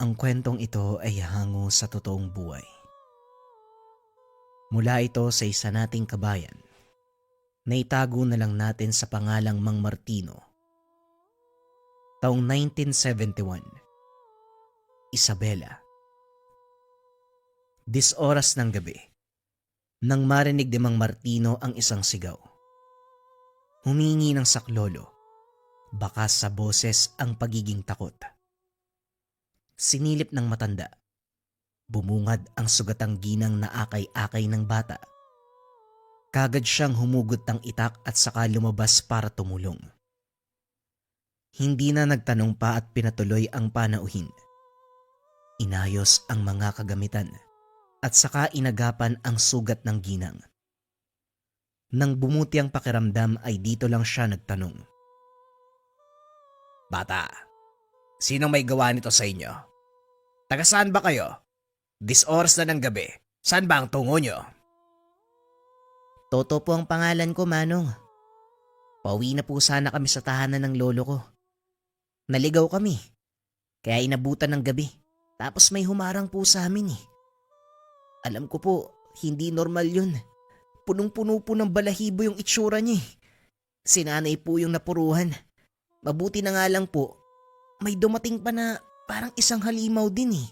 Ang kwentong ito ay hango sa totoong buhay. Mula ito sa isa nating kabayan na itago na lang natin sa pangalang Mang Martino. Taong 1971, Isabela. Oras ng gabi, nang marinig ni Mang Martino ang isang sigaw. Humingi ng saklolo, bakas sa boses ang pagiging takot. Sinilip ng matanda. Bumungad ang sugatang ginang na akay-akay ng bata. Kagad siyang humugot ng itak at saka lumabas para tumulong. Hindi na nagtanong pa at pinatuloy ang panauhin. Inayos ang mga kagamitan at saka inagapan ang sugat ng ginang. Nang bumuti ang pakiramdam ay dito lang siya nagtanong. Bata, sinong may gawa nito sa inyo? Taga saan ba kayo? Oras na ng gabi. Saan ba ang tungo nyo? Toto po ang pangalan ko, Manong. Pauwi na po sana kami sa tahanan ng lolo ko. Naligaw kami, kaya inabutan ng gabi. Tapos may humarang po sa amin eh. Alam ko po, hindi normal yun. Punong-puno po ng balahibo yung itsura niya eh. Sinanay po yung napuruhan. Mabuti na nga lang po, may dumating pa na parang isang halimaw din eh.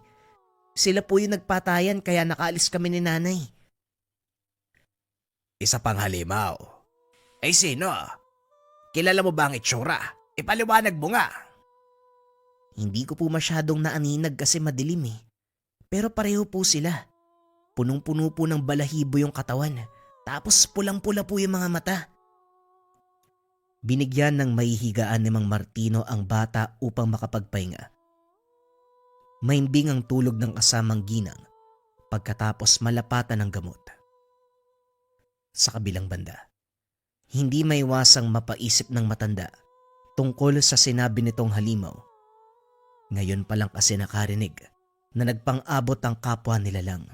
Sila po yung nagpatayan kaya nakaalis kami ni nanay. Isa pang halimaw. Ay sino? Kilala mo ba ang itsura? Ipaliwanag mo nga. Hindi ko po masyadong naaninag kasi madilim eh. Pero pareho po sila. Punong-puno po ng balahibo yung katawan. Tapos pulang-pula po yung mga mata. Binigyan ng mahihigaan ni Mang Martino ang bata upang makapagpahinga. Maimbing ang tulog ng kasamang ginang pagkatapos malapatan ng gamot. Sa kabilang banda, hindi maiwasang mapaisip ng matanda tungkol sa sinabi nitong halimaw. Ngayon pa lang kasi nakarinig na nagpang-abot ang kapwa nila lang.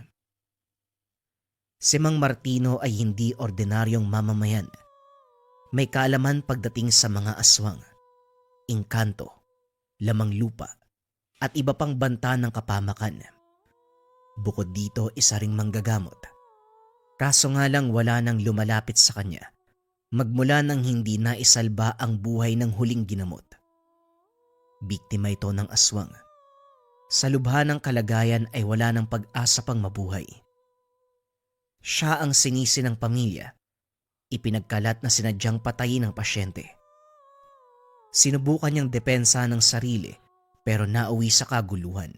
Si Mang Martino ay hindi ordinaryong mamamayan. May kaalaman pagdating sa mga aswang, engkanto, lamang lupa, at iba pang banta ng kapamakan. Bukod dito, isa ring manggagamot. Kaso nga lang wala nang lumalapit sa kanya magmula nang hindi naisalba ang buhay ng huling ginamot. Biktima ito ng aswang. Sa lubha ng kalagayan ay wala ng pag-asa pang mabuhay. Siya ang sinisi ng pamilya. Ipinagkalat na sinadyang patayin ng pasyente. Sinubukan niyang depensa ng sarili pero nauwi sa kaguluhan.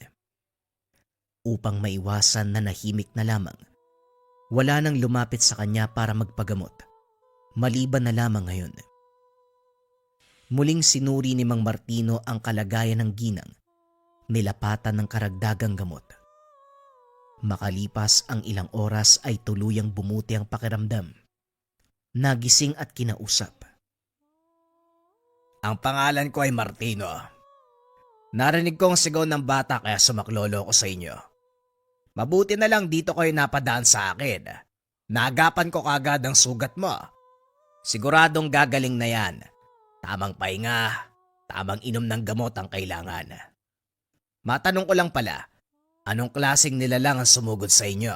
Upang maiwasan na nahimik na lamang, wala nang lumapit sa kanya para magpagamot, maliban na lamang ngayon. Muling sinuri ni Mang Martino ang kalagayan ng ginang, nilapatan ng karagdagang gamot. Makalipas ang ilang oras ay tuluyang bumuti ang pakiramdam. Nagising at kinausap. Ang pangalan ko ay Martino. Narinig ko ang sigaw ng bata kaya sumaklolo ko sa inyo. Mabuti na lang dito kayo napadaan sa akin. Naagapan ko kagad ang sugat mo. Siguradong gagaling na yan. Tamang pahinga, tamang inom ng gamot ang kailangan. Matanong ko lang pala, anong klaseng nilalang ang sumugod sa inyo?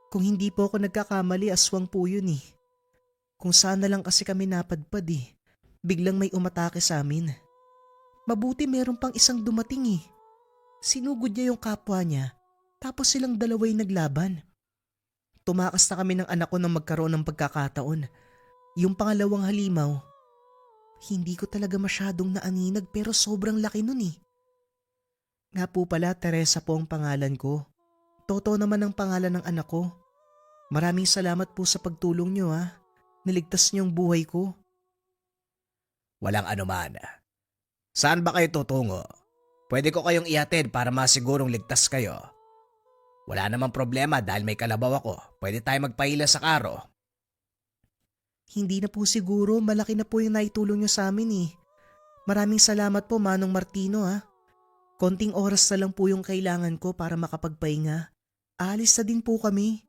Kung hindi po ako nagkakamali, aswang po yun eh. Kung saan na lang kasi kami napadpad eh. Biglang may umatake sa amin. Mabuti meron pang isang dumating eh. Sinugod niya yung kapwa niya, tapos silang dalaway naglaban. Tumakas na kami ng anak ko nang magkaroon ng pagkakataon. Yung pangalawang halimaw, hindi ko talaga masyadong naaninag pero sobrang laki nun eh. Nga po pala, Teresa po ang pangalan ko. Toto naman ang pangalan ng anak ko. Maraming salamat po sa pagtulong niyo ha. Niligtas niyo ang buhay ko. Walang anuman. Saan ba kayo tutungo? Pwede ko kayong ihatid para masigurong ligtas kayo. Wala namang problema dahil may kalabaw ako. Pwede tayo magpaila sa karo. Hindi na po siguro, malaki na po yung naitulong niyo sa amin eh. Maraming salamat po, Manong Martino ha. Konting oras na lang po yung kailangan ko para makapagpahinga. Aalis na din po kami.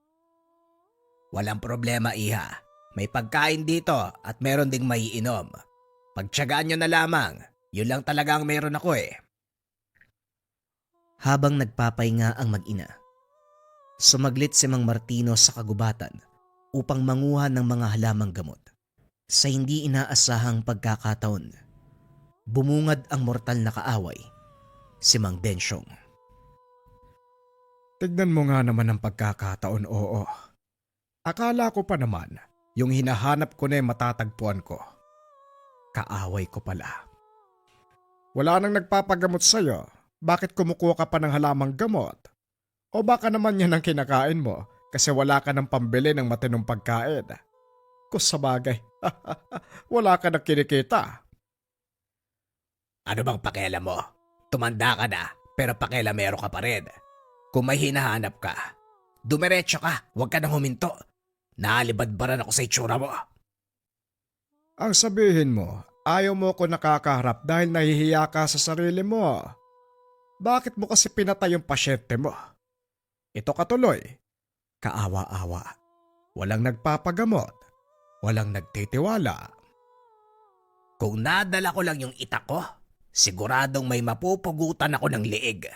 Walang problema, iha. May pagkain dito at meron ding maiinom. Pagtiyagaan nyo na lamang. Yun lang talaga ang meron ako eh. Habang nagpapahinga ang mag-ina, sumaglit si Mang Martino sa kagubatan upang manguha ng mga halamang gamot. Sa hindi inaasahang pagkakataon, bumungad ang mortal na kaaway, si Mang Densyong. Tignan mo nga naman ang pagkakataon, oo. Akala ko pa naman, yung hinahanap ko na matatagpuan ko. Kaaway ko pala. Wala nang nagpapagamot sa'yo. Bakit kumukuha ka pa ng halamang gamot? O baka naman yan ang kinakain mo kasi wala ka ng pambili ng matinong pagkain. Kung sabagay, wala ka na kinikita. Ano bang pakialam mo? Tumanda ka na pero pakialamero ka pa rin. Kung may hinahanap ka, dumiretso ka, huwag ka nang huminto. Naalibadbaran ako sa itsura mo. Ang sabihin mo, ayaw mo ko nakakaharap dahil nahihiya ka sa sarili mo. Bakit mo kasi pinatay yung pasyente mo? Ito katuloy, kaawa-awa. Walang nagpapagamot, walang nagtitiwala. Kung nadala ko lang yung itak ko, siguradong may mapupugutan ako ng liig.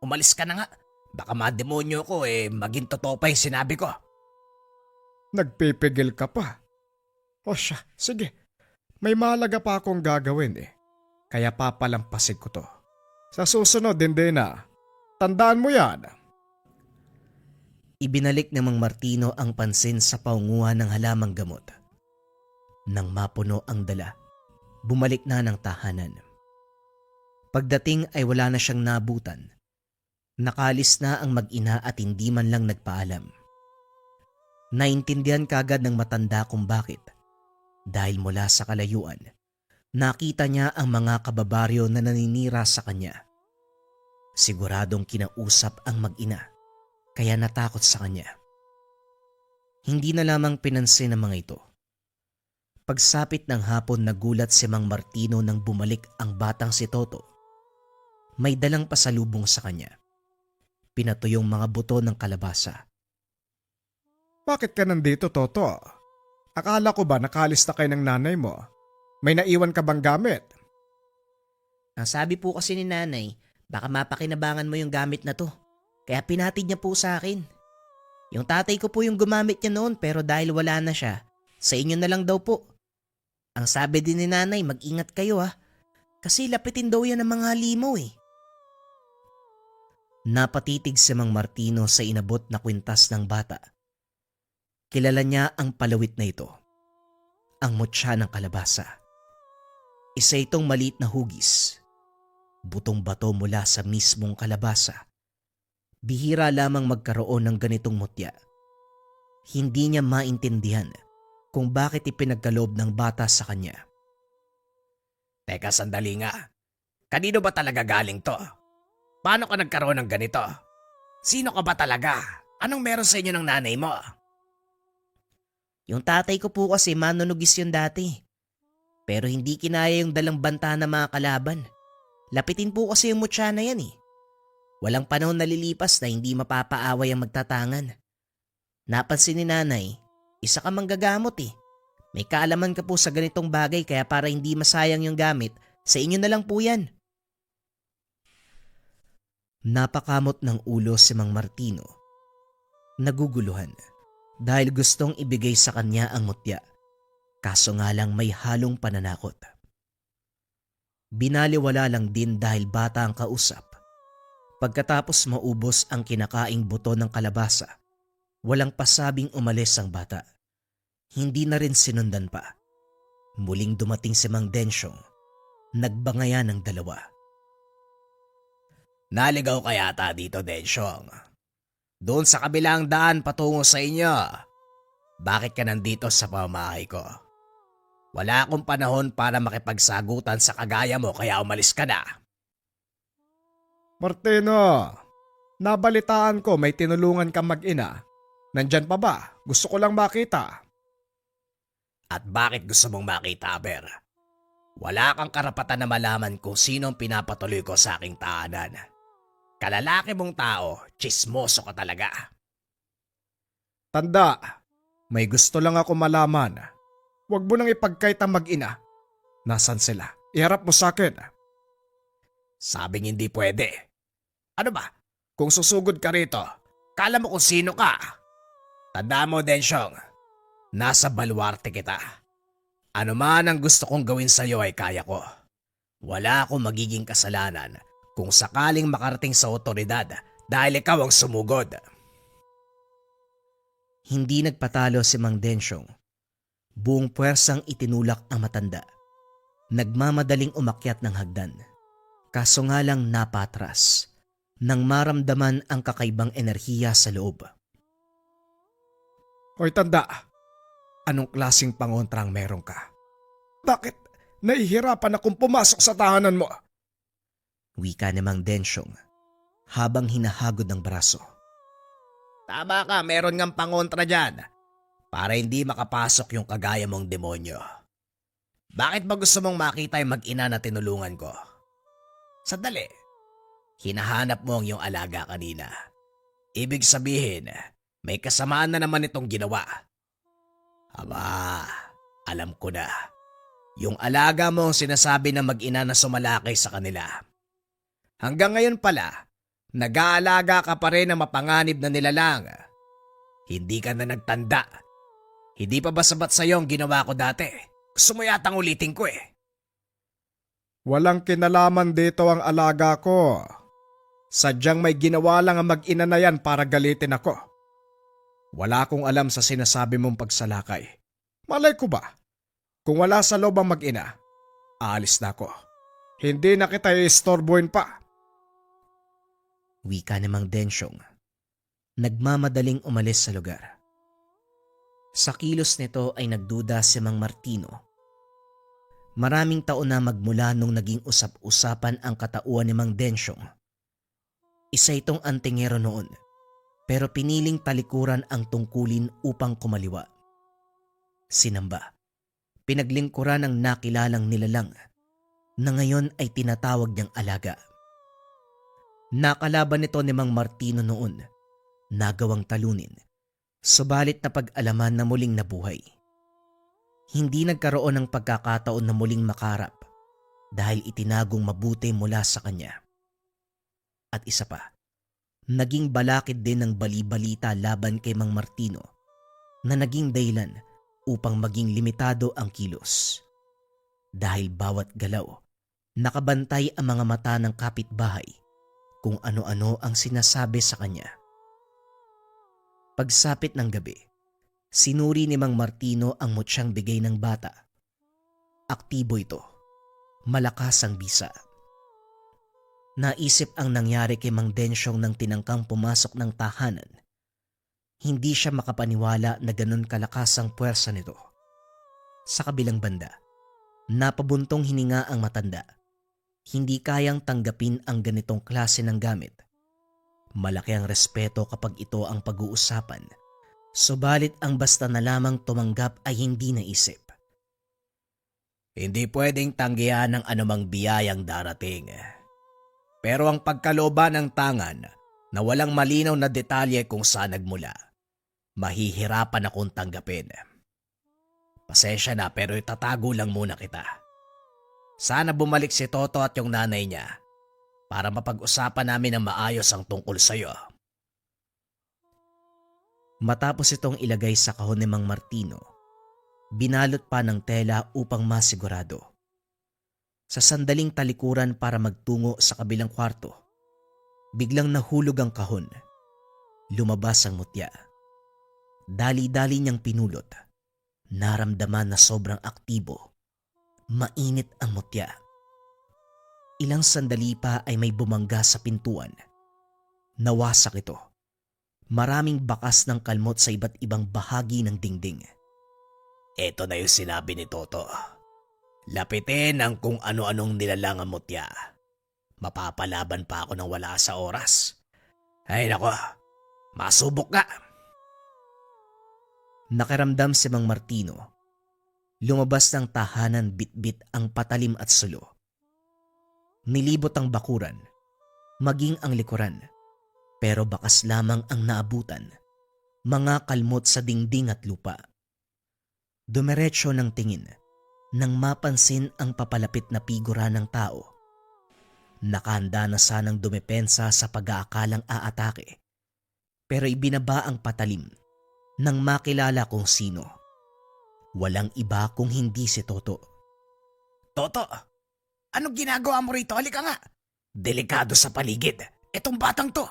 Umalis ka na nga, baka mademonyo ko maging totoo pa yung sinabi ko. Nagpipigil ka pa. O siya, sige. May mahalaga pa akong gagawin kaya papalampasin ko to. Sa susunod din na. Tandaan mo yan. Ibinalik ng Mang Martino ang pansin sa paunguhan ng halamang gamot. Nang mapuno ang dala, bumalik na ng tahanan. Pagdating ay wala na siyang nabutan. Nakalis na ang mag-ina at hindi man lang nagpaalam. Naintindihan kagad ng matanda kung bakit. Dahil mula sa kalayuan, nakita niya ang mga kababaryo na naninira sa kanya. Siguradong kinausap ang mag-ina, kaya natakot sa kanya. Hindi na lamang pinansin ng mga ito. Pagsapit ng hapon nagulat si Mang Martino nang bumalik ang batang si Toto. May dalang pasalubong sa kanya. Pinatuyong mga buto ng kalabasa. Bakit ka nandito, Toto? Akala ko ba nakalis na kayo ng nanay mo? May naiwan ka bang gamit? Ang sabi po kasi ni nanay, baka mapakinabangan mo yung gamit na to. Kaya pinatid niya po sa akin. Yung tatay ko po yung gumamit niya noon pero dahil wala na siya, sa inyo na lang daw po. Ang sabi din ni nanay, mag-ingat kayo kasi lapitin daw yan ng mga halimaw Napatitig si Mang Martino sa inabot na kwintas ng bata. Kilala niya ang palawit na ito, ang mutya ng kalabasa. Isa itong maliit na hugis, butong bato mula sa mismong kalabasa. Bihira lamang magkaroon ng ganitong mutya. Hindi niya maintindihan kung bakit ipinagkaloob ng bata sa kanya. Teka, sandali nga. Kanino ba talaga galing to? Paano ka nagkaroon ng ganito? Sino ka ba talaga? Anong meron sa inyo ng nanay mo? Yung tatay ko po kasi manunugis yun dati. Pero hindi kinaya yung dalang banta ng mga kalaban. Lapitin po kasi yung mutya na yan Walang panahon na lilipas na hindi mapapaaway ang magtatangan. Napansin ni nanay, isa ka manggagamot May kaalaman ka po sa ganitong bagay kaya para hindi masayang yung gamit, sa inyo na lang po yan. Napakamot ng ulo si Mang Martino. Naguguluhan dahil gustong ibigay sa kanya ang mutya. Kaso nga lang may halong pananakot. Binaliwala lang din dahil bata ang kausap. Pagkatapos maubos ang kinakaing buto ng kalabasa, walang pasabing umalis ang bata. Hindi na rin sinundan pa. Muling dumating si Mang Densyong. Nagbangayan ng dalawa. Naligaw ka yata dito, Densyong. Doon sa kabilang daan patungo sa inyo. Bakit ka nandito sa pamamahay ko? Wala akong panahon para makipagsagutan sa kagaya mo kaya umalis ka na. Martino, nabalitaan ko may tinulungan kang mag-ina. Nandyan pa ba? Gusto ko lang makita. At bakit gusto mong makita, Aber? Wala kang karapatan na malaman kung sino ang pinapatuloy ko sa aking tahanan. Kalalaki mong tao, tsismoso ka talaga. Tanda, may gusto lang ako malaman. Huwag mo nang ipagkait ang mag-ina. Nasaan sila? Iharap mo sa akin. Sabing hindi pwede. Ano ba? Kung susugod ka rito, kala mo kung sino ka. Tandaan mo, Densyong, nasa baluarte kita. Ano man ang gusto kong gawin sa'yo ay kaya ko. Wala akong magiging kasalanan kung sakaling makarating sa otoridad dahil ikaw ang sumugod. Hindi nagpatalo si Mang Densyong. Buong puwersang itinulak ang matanda. Nagmamadaling umakyat ng hagdan. Kaso nga lang napatras nang maramdaman ang kakaibang enerhiya sa loob. Hoy tanda, anong klaseng pangontrang meron ka? Bakit nahihirapan akong pumasok sa tahanan mo? Wika ni Mang Densyong habang hinahagod ng braso. Tama ka, meron ngang pangontra dyan. Para hindi makapasok yung kagaya mong demonyo. Bakit ba gusto mong makita yung mag-ina na tinulungan ko? Sandali. Hinahanap mo ang iyong alaga kanina. Ibig sabihin, may kasamaan na naman itong ginawa. Aba, alam ko na. Yung alaga mo ang sinasabi ng mag-ina na sumalakay sa kanila. Hanggang ngayon pala, nag-aalaga ka pa rin ng mapanganib na nilalang. Hindi ka na nagtanda. Hindi pa ba sabat sa'yo ang ginawa ko dati? Gusto mo yatang ulitin ko eh. Walang kinalaman dito ang alaga ko. Sadyang may ginawa lang ang mag-ina na yan para galitin ako. Wala akong alam sa sinasabi mong pagsalakay. Malay ko ba? Kung wala sa loob ang mag-ina, aalis na ako. Hindi na kita i-istorbohin pa. Wika ni Mang Densyong. Nagmamadaling umalis sa lugar. Sa kilos nito ay nagduda si Mang Martino. Maraming taon na magmula nung naging usap-usapan ang katauhan ni Mang Densyong. Isa itong antingero noon, pero piniling talikuran ang tungkulin upang kumaliwa. Sinamba, pinaglingkuran ang nakilalang nilalang na ngayon ay tinatawag niyang alaga. Nakalaban nito ni Mang Martino noon, nagawang talunin, subalit na pag-alaman na muling nabuhay. Hindi nagkaroon ng pagkakataon na muling makarap dahil itinagong mabuti mula sa kanya. At isa pa, naging balakid din ng bali-balita laban kay Mang Martino na naging dahilan upang maging limitado ang kilos. Dahil bawat galaw, nakabantay ang mga mata ng kapitbahay kung ano-ano ang sinasabi sa kanya. Pagsapit ng gabi, sinuri ni Mang Martino ang mutsyang bigay ng bata. Aktibo ito, malakas ang bisa. Naisip ang nangyari kay Mang Densyong nang tinangkang pumasok ng tahanan. Hindi siya makapaniwala na ganun kalakas ang puwersa nito. Sa kabilang banda, napabuntong hininga ang matanda. Hindi kayang tanggapin ang ganitong klase ng gamit. Malaki ang respeto kapag ito ang pag-uusapan. Subalit ang basta na lamang tumanggap ay hindi naisip. Hindi pwedeng tanggihan ng anumang biyayang darating. Pero ang pagkaloba ng tangan na walang malinaw na detalye kung saan nagmula, mahihirapan akong tanggapin. Pasensya na pero itatago lang muna kita. Sana bumalik si Toto at yung nanay niya para mapag-usapan namin ng maayos ang tungkol sa'yo. Matapos itong ilagay sa kahon ni Mang Martino, binalot pa ng tela upang masigurado. Sa sandaling talikuran para magtungo sa kabilang kwarto, biglang nahulog ang kahon. Lumabas ang mutya. Dali-dali niyang pinulot. Naramdaman na sobrang aktibo. Mainit ang mutya. Ilang sandali pa ay may bumangga sa pintuan. Nawasak ito. Maraming bakas ng kalmot sa iba't ibang bahagi ng dingding. Ito na yung sinabi ni Toto. Lapitin ang kung ano-anong nilalang ang mutya. Mapapalaban pa ako ng wala sa oras. Ay nako, masubok ka. Nakiramdam si Mang Martino. Lumabas ng tahanan bitbit ang patalim at sulo. Nilibot ang bakuran, maging ang likuran. Pero bakas lamang ang naabutan, mga kalmot sa dingding at lupa. Dumiretso ng tingin nang mapansin ang papalapit na figura ng tao. Nakahanda na sanang dumepensa sa pag-aakalang aatake, pero ibinaba ang patalim nang makilala kung sino. Walang iba kung hindi si Toto. Toto, anong ginagawa mo rito? Halika nga. Delikado sa paligid. Itong batang to.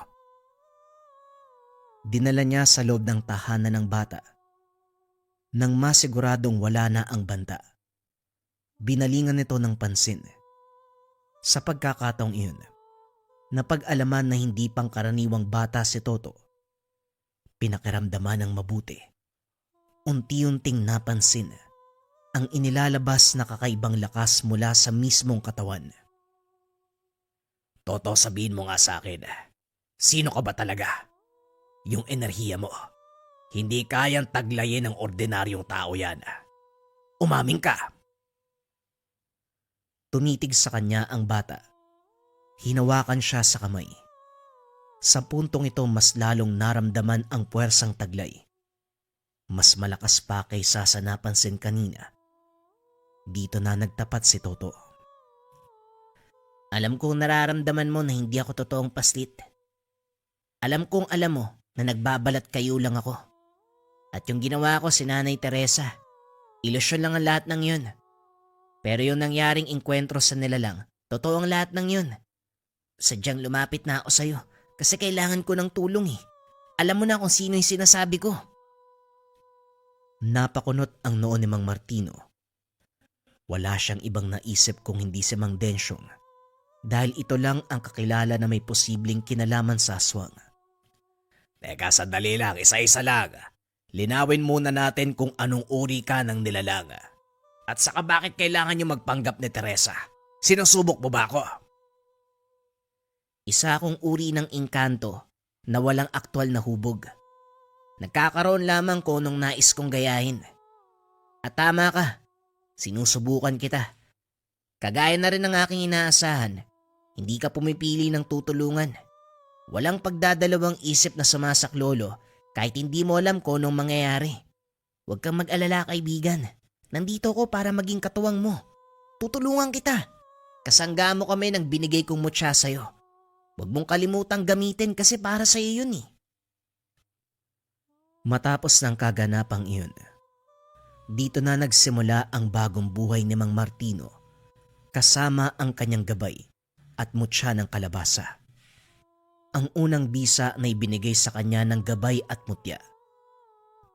Dinala niya sa loob ng tahanan ng bata. Nang masiguradong wala na ang banta, binalingan nito ng pansin. Sa pagkakataong iyon, napag-alaman na hindi pangkaraniwang bata si Toto. Pinakiramdaman ng mabuti. Unti-unting napansin ang inilalabas na kakaibang lakas mula sa mismong katawan. Toto, sabihin mo nga sa akin, sino ka ba talaga? Yung enerhiya mo, hindi kayang taglayin ng ordinaryong tao yan. Umamin ka. Tumitig sa kanya ang bata. Hinawakan siya sa kamay. Sa puntong ito mas lalong naramdaman ang puwersang taglay. Mas malakas pa kaysa sa napansin kanina. Dito na nagtapat si Toto. Alam kong nararamdaman mo na hindi ako totoong paslit. Alam kong alam mo na nagbabalat kayo lang ako. At yung ginawa ko si Nanay Teresa, ilusyon lang ang lahat ng yun. Pero yung nangyaring engkwentro sa nilalang, totoo ang lahat ng yun. Sadyang lumapit na ako sa'yo kasi kailangan ko ng tulong eh. Alam mo na kung sino yung sinasabi ko. Napakunot ang noo ni Mang Martino. Wala siyang ibang naisip kung hindi si Mang Densyong dahil ito lang ang kakilala na may posibleng kinalaman sa aswang. Teka, sandali lang, isa-isa lang. Linawin muna natin kung anong uri ka ng nilalang. At saka bakit kailangan niyo magpanggap ni Teresa? Sinusubok mo ba ako? Isa akong uri ng engkanto na walang aktwal na hubog. Nagkakaroon lamang ko nung nais kong gayahin. At tama ka, sinusubukan kita. Kagaya na rin ng aking inaasahan, hindi ka pumipili ng tutulungan. Walang pagdadalawang isip na sumasaklolo kahit hindi mo alam kung anong mangyayari. Huwag kang mag-alala, kaibigan. Nandito ko para maging katuwang mo. Tutulungan kita. Kasangga mo kami ng binigay kong mutya sa'yo. Huwag mong kalimutang gamitin kasi para sa'yo yun eh. Matapos ng kaganapang iyon, dito na nagsimula ang bagong buhay ni Mang Martino kasama ang kanyang gabay at mutya ng kalabasa. Ang unang bisa na ibinigay sa kanya ng gabay at mutya.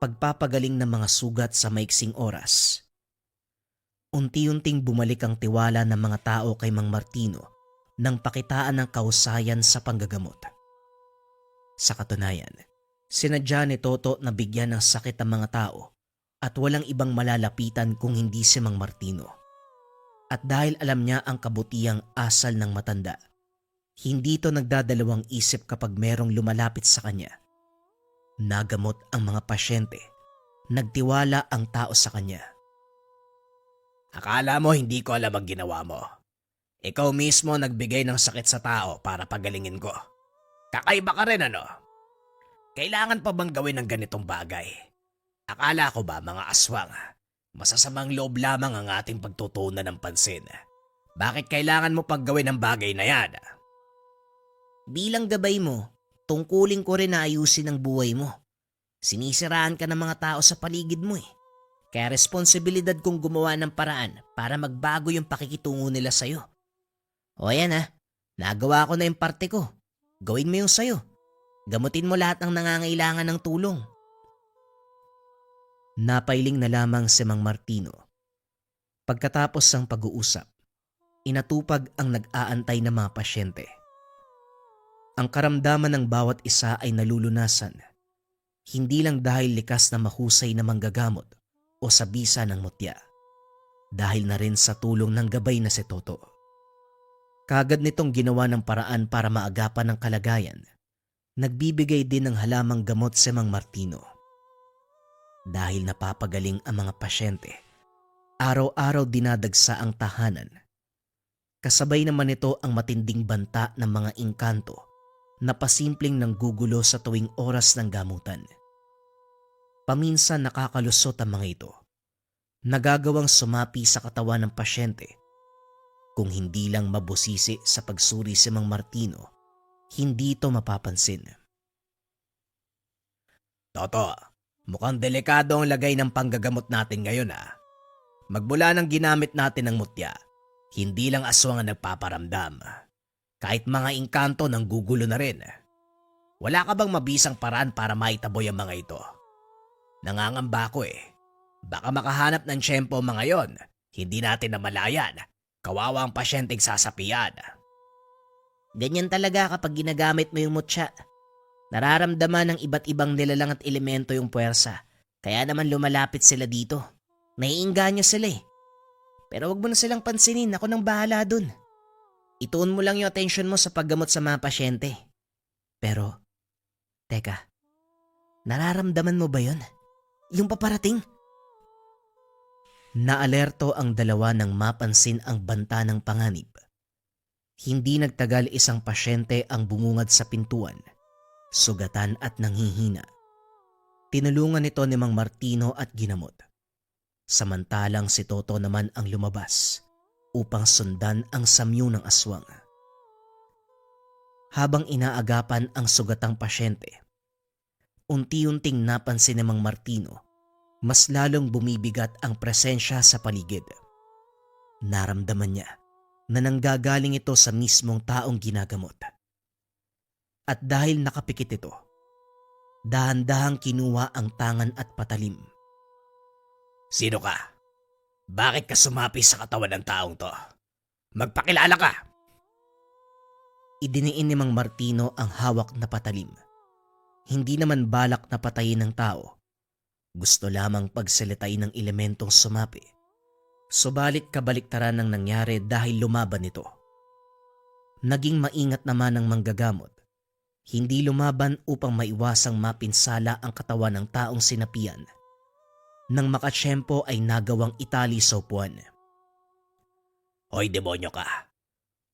Pagpapagaling ng mga sugat sa maiksing oras. Unti-unting bumalik ang tiwala ng mga tao kay Mang Martino nang pakitaan ng kahusayan sa panggagamot. Sa katunayan, sinadya ni Toto na bigyan ng sakit ang mga tao at walang ibang malalapitan kung hindi si Mang Martino. At dahil alam niya ang kabutihang asal ng matanda, hindi ito nagdadalawang isip kapag merong lumalapit sa kanya. Nagamot ang mga pasyente, nagtiwala ang tao sa kanya. Akala mo hindi ko alam ang ginawa mo. Ikaw mismo nagbigay ng sakit sa tao para pagalingin ko. Kakaiba ka rin ano? Kailangan pa bang gawin ng ganitong bagay? Akala ko ba mga aswang, masasamang loob lamang ang ating pagtutunan ng pansin. Bakit kailangan mo paggawin ng bagay na yan? Bilang gabay mo, tungkulin ko rin na ayusin ang buhay mo. Sinisiraan ka ng mga tao sa paligid mo eh. Kaya responsibilidad kong gumawa ng paraan para magbago yung pakikitungo nila sa'yo. O yan nagawa ko na yung parte ko. Gawin mo yung sa'yo. Gamutin mo lahat ng nangangailangan ng tulong. Napailing na lamang si Mang Martino. Pagkatapos ng pag-uusap, inatupag ang nag-aantay na mga pasyente. Ang karamdaman ng bawat isa ay nalulunasan. Hindi lang dahil likas na mahusay na manggagamot o sa bisa ng mutya. Dahil na rin sa tulong ng gabay na si Toto. Kagad nitong ginawa ng paraan para maagapan ang kalagayan. Nagbibigay din ng halamang gamot si Mang Martino. Dahil napapagaling ang mga pasyente, araw-araw dinadagsa ang tahanan. Kasabay naman ito ang matinding banta ng mga engkanto na pasimpleng nanggugulo sa tuwing oras ng gamutan. Paminsan nakakalusot ang mga ito. Nagagawang sumapi sa katawan ng pasyente Kung hindi lang mabusisi sa pagsuri si Mang Martino, hindi ito mapapansin. Toto, mukhang delikado ang lagay ng panggagamot natin ngayon Magmula nang ginamit natin ang mutya, hindi lang aswang ang nagpaparamdam. Kahit mga engkanto nang gugulo na rin. Wala ka bang mabisang paraan para maitaboy ang mga ito? Nangangamba ko Baka makahanap ng tiyempo mga yon, hindi natin namalayan. Kawawa ang pasyenteng sasapian. Ganyan talaga kapag ginagamit mo yung mutya. Nararamdaman ng iba't ibang nilalang at elemento yung puwersa. Kaya naman lumalapit sila dito. Naiinganyo sila Pero wag mo na silang pansinin, ako nang bahala dun. Ituon mo lang yung atensyon mo sa paggamot sa mga pasyente. Pero, teka, nararamdaman mo ba yun? Yung paparating? Naalerto ang dalawa nang mapansin ang banta ng panganib. Hindi nagtagal isang pasyente ang bumungad sa pintuan, sugatan at nanghihina. Tinulungan nito ni Mang Martino at ginamot. Samantalang si Toto naman ang lumabas upang sundan ang samyo ng aswang. Habang inaagapan ang sugatang pasyente, unti-unting napansin ni Mang Martino mas lalong bumibigat ang presensya sa paligid. Naramdaman niya na nanggagaling ito sa mismong taong ginagamot. At dahil nakapikit ito, dahan-dahang kinuha ang tangan at patalim. Sino ka? Bakit ka sumapi sa katawan ng taong to? Magpakilala ka! Idiniin ni Mang Martino ang hawak na patalim. Hindi naman balak na patayin ng tao. Gusto lamang pagsalitain ng elementong sumapi. Subalit kabaliktaran ng nangyari dahil lumaban ito. Naging maingat naman ang manggagamot. Hindi lumaban upang maiwasang mapinsala ang katawan ng taong sinapian. Nang makatsyempo ay nagawang itali sa upuan. Hoy demonyo ka!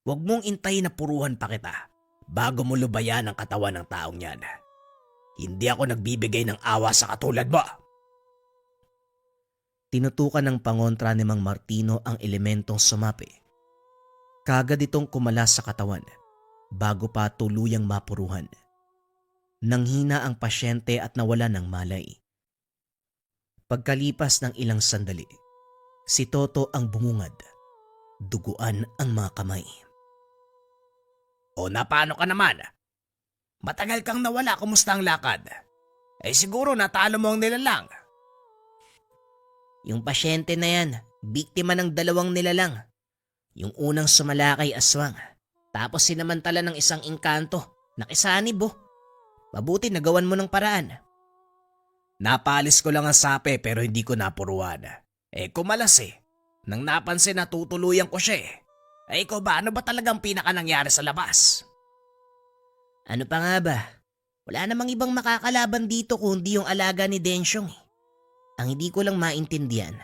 Huwag mong intayin na puruhan pa kita bago mo lubayan ang katawan ng taong yan. Hindi ako nagbibigay ng awa sa katulad mo. Tinutukan ng pangontra ni Mang Martino ang elementong sumapi. Kagad itong kumalas sa katawan bago pa tuluyang mapuruhan. Nanghina ang pasyente at nawala ng malay. Pagkalipas ng ilang sandali, si Toto ang bumungad. Duguan ang mga kamay. O paano ka naman? Matagal kang nawala, kumusta ang lakad? Siguro natalo mo ang nilalang. Yung pasyente na yan, biktima ng 2 nilalang. Yung unang sumalakay aswang, tapos sinamantala ng isang engkanto, nakisanib Mabuti nagawan mo ng paraan. Napalis ko lang ang sape pero hindi ko napuruan. Kumalas Nang napansin na tutuluyan ko siya ikaw ba, ano ba talagang pinaka nangyari sa labas? Ano pa nga ba? Wala namang ibang makakalaban dito kundi yung alaga ni Densyong Ang hindi ko lang maintindihan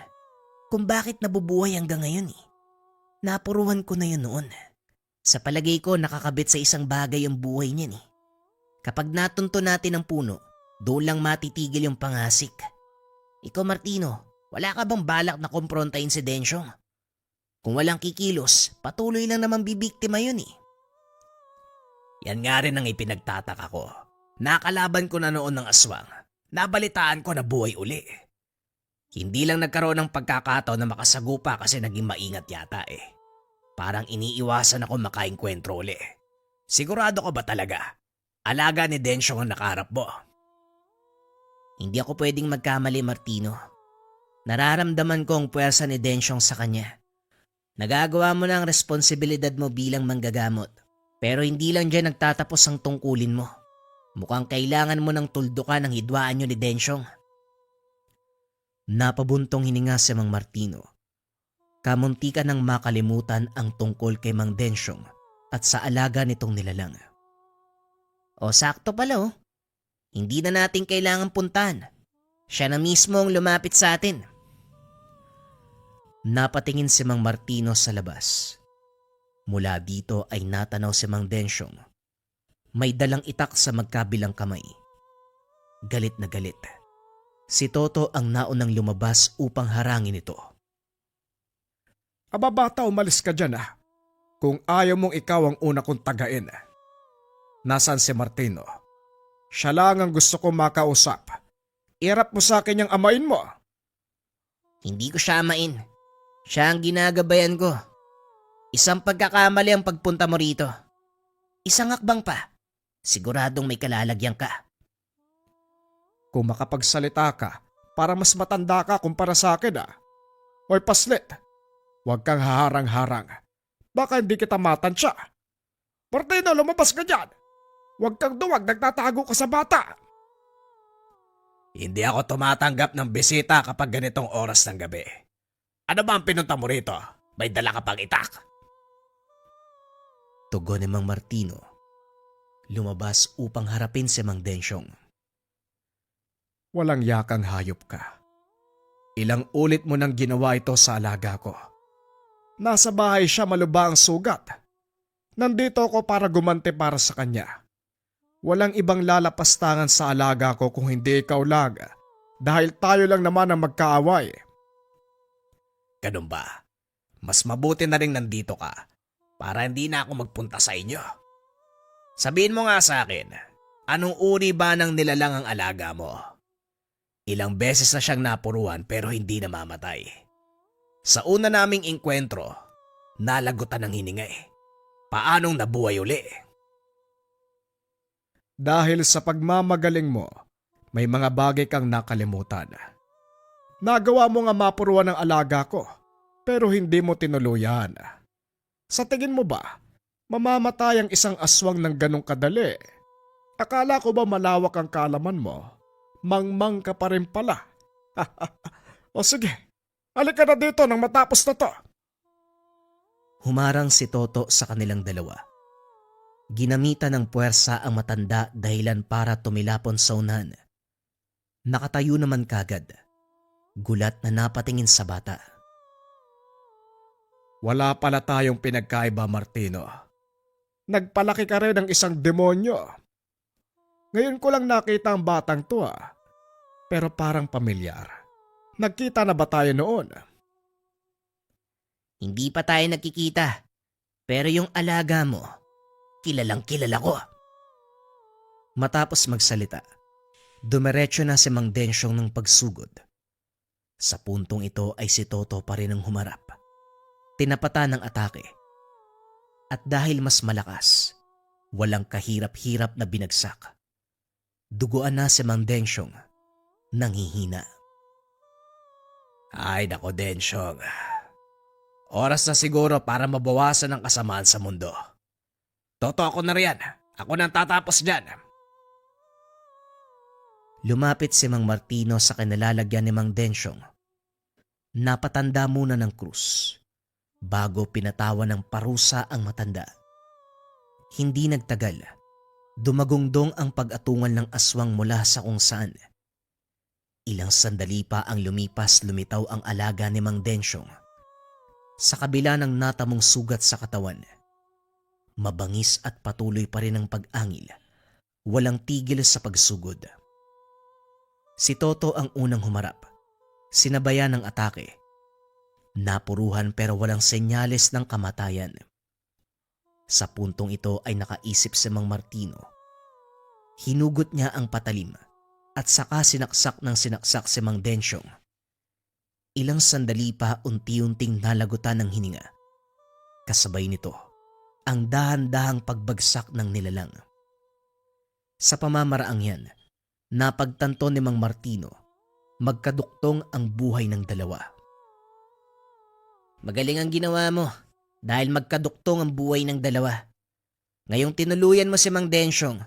kung bakit nabubuhay hanggang ngayon Napuruhan ko na yun noon. Sa palagay ko nakakabit sa isang bagay ang buhay niyan Kapag natunto natin ang puno, doon lang matitigil yung pangasik. Ikaw Martino, wala ka bang balak na kumprontahin si Densyong? Kung walang kikilos, patuloy lang naman bibiktima yun Yan nga rin ang ipinagtataka ko. Nakalaban ko na noon ng aswang. Nabalitaan ko na buhay uli. Hindi lang nagkaroon ng pagkakataon na makasagupa kasi naging maingat yata Parang iniiwasan ako makaengkwentro uli. Sigurado ko ba talaga? Alaga ni Densyong ang nakaharap mo. Hindi ako pwedeng magkamali Martino. Nararamdaman ko ang puwersa ni Densyong sa kanya. Nagagawa mo na ang responsibilidad mo bilang manggagamot. Pero hindi lang dyan nagtatapos ang tungkulin mo. Mukhang kailangan mo ng tuldukan ang hidwaan nyo ni Densyong. Napabuntong hininga si Mang Martino. Kamuntikan nang makalimutan ang tungkol kay Mang Densyong at sa alaga nitong nilalang. O sakto pala Hindi na natin kailangan puntahan. Siya na mismo ang lumapit sa atin. Napatingin si Mang Martino sa labas. Mula dito ay natanaw si Mang Densyong. May dalang itak sa magkabilang kamay. Galit na galit. Si Toto ang naunang lumabas upang harangin ito. Aba bata, umalis ka dyan Kung ayaw mong ikaw ang una kong tagain, nasaan si Martino? Siya lang ang gusto kong makausap. Irap mo sa akin yung amain mo. Hindi ko siya amain. Siya ang ginagabayan ko. Isang pagkakamali ang pagpunta mo rito. Isang hakbang pa. Siguradong may kalalagyan ka. Kung makapagsalita ka, para mas matanda ka kumpara sa akin Hoy paslit, huwag kang haharang-harang. Baka hindi kita matansya. Martino, lumabas ka dyan. Huwag kang duwag, nagtatago ka sa bata. Hindi ako tumatanggap ng bisita kapag ganitong oras ng gabi. Ano ba ang pinunta mo rito? May dala ka pang itak? Tugon ni Mang Martino. Lumabas upang harapin si Mang Densyong. Walang yakang hayop ka. Ilang ulit mo nang ginawa ito sa alaga ko. Nasa bahay siya, malubha ang sugat. Nandito ako para gumanti para sa kanya. Walang ibang lalapastangan sa alaga ko kung hindi ikaw lang, dahil tayo lang naman ang magkaaway. Ganun ba? Mas mabuti na rin nandito ka para hindi na ako magpunta sa inyo. Sabihin mo nga sa akin, anong uri ba ng nilalang ang alaga mo? Ilang beses na siyang napuruan pero hindi namamatay. Sa una naming inkwentro, nalagutan ng hininga Paanong nabuhay uli? Dahil sa pagmamagaling mo, may mga bagay kang nakalimutan. Nagawa mo nga mapuruan ng alaga ko, pero hindi mo tinuluyan. Sa tingin mo ba, mamamatay ang isang aswang ng ganong kadali? Akala ko ba malawak ang kaalaman mo? Mangmang ka pa rin pala. O sige, halika na dito nang matapos na to. Humarang si Toto sa kanilang dalawa. Ginamitan ng puwersa ang matanda dahilan para tumilapon sa unahan. Nakatayo naman kagad. Gulat na napatingin sa bata. Wala pala tayong pinagkaiba, Martino. Nagpalaki ka rin ng isang demonyo. Ngayon ko lang nakita ang batang to Pero parang pamilyar. Nagkita na ba tayo noon? Hindi pa tayo nagkikita. Pero yung alaga mo, kilalang kilala ko. Matapos magsalita, dumiretso na si Mang Densyong ng pagsugod. Sa puntong ito ay si Toto pa rin ang humarap. Tinapatan ng atake. At dahil mas malakas, walang kahirap-hirap na binagsak. Duguan na si Mang Densyong, nanghihina. Ay nako, Densyong. Oras na siguro para mabawasan ang kasamaan sa mundo. Toto, ako na riyan. Ako nang tatapos dyan. Lumapit si Mang Martino sa kinalalagyan ni Mang Densyong. Napatanda muna ng krus bago pinatawan ng parusa ang matanda. Hindi nagtagal, dumagungdong ang pag-atungal ng aswang mula sa kung saan. Ilang sandali pa ang lumitaw ang alaga ni Mang Densyong. Sa kabila ng natamong sugat sa katawan, mabangis at patuloy pa rin ang pag-angil, walang tigil sa pagsugod. Si Toto ang unang humarap, sinabayan ng atake. Napuruhan pero walang senyales ng kamatayan. Sa puntong ito ay nakaisip si Mang Martino. Hinugot niya ang patalim at saka sinaksak si Mang Densyong. Ilang sandali pa unti-unting nalagutan ng hininga. Kasabay nito, ang dahan-dahang pagbagsak ng nilalang. Sa pamamaraang yan, napagtanto ni Mang Martino, magkaduktong ang buhay ng dalawa. Magaling ang ginawa mo dahil magkaduktong ang buhay ng dalawa. Ngayong tinuluyan mo si Mang Densyong,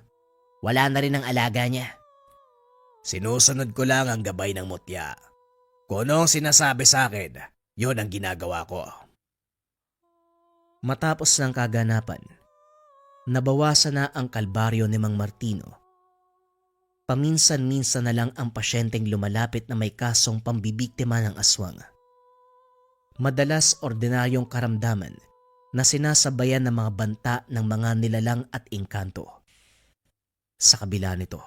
wala na rin ang alaga niya. Sinusunod ko lang ang gabay ng mutya. Kung ano ang sinasabi sa akin, yun ang ginagawa ko. Matapos ng kaganapan, nabawasan na ang kalbaryo ni Mang Martino. Paminsan-minsan na lang ang pasyenteng lumalapit na may kasong pambibiktima ng aswang. Madalas ordinaryong karamdaman na sinasabayan ng mga banta ng mga nilalang at engkanto. Sa kabila nito,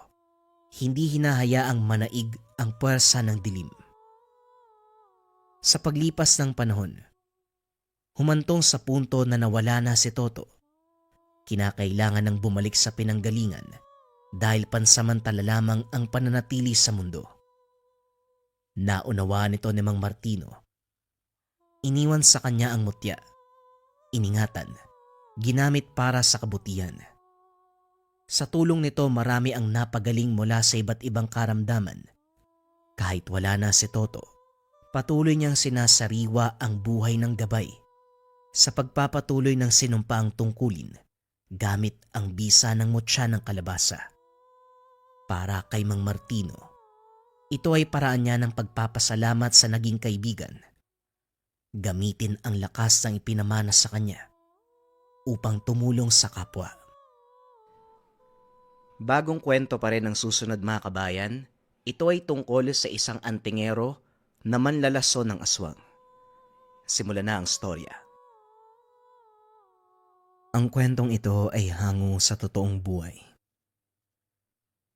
hindi hinahayaang manaig ang puwersa ng dilim. Sa paglipas ng panahon, Humantong sa punto na nawala na si Toto. Kinakailangan ng bumalik sa pinanggalingan dahil pansamantala lamang ang pananatili sa mundo. Naunawaan nito ni Mang Martino. Iniwan sa kanya ang mutya, iningatan, ginamit para sa kabutihan. Sa tulong nito marami ang napagaling mula sa iba't ibang karamdaman. Kahit wala na si Toto, patuloy niyang sinasariwa ang buhay ng gabay sa pagpapatuloy ng sinumpaang tungkulin gamit ang bisa ng mutya ng kalabasa. Para kay Mang Martino, ito ay paraan niya ng pagpapasalamat sa naging kaibigan. Gamitin ang lakas ng ipinamana sa kanya upang tumulong sa kapwa. Bagong kwento pa rin ang susunod mga kabayan. Ito ay tungkol sa isang antingero na manlalason ng aswang. Simulan na ang storya. Ang kwentong ito ay hango sa totoong buhay.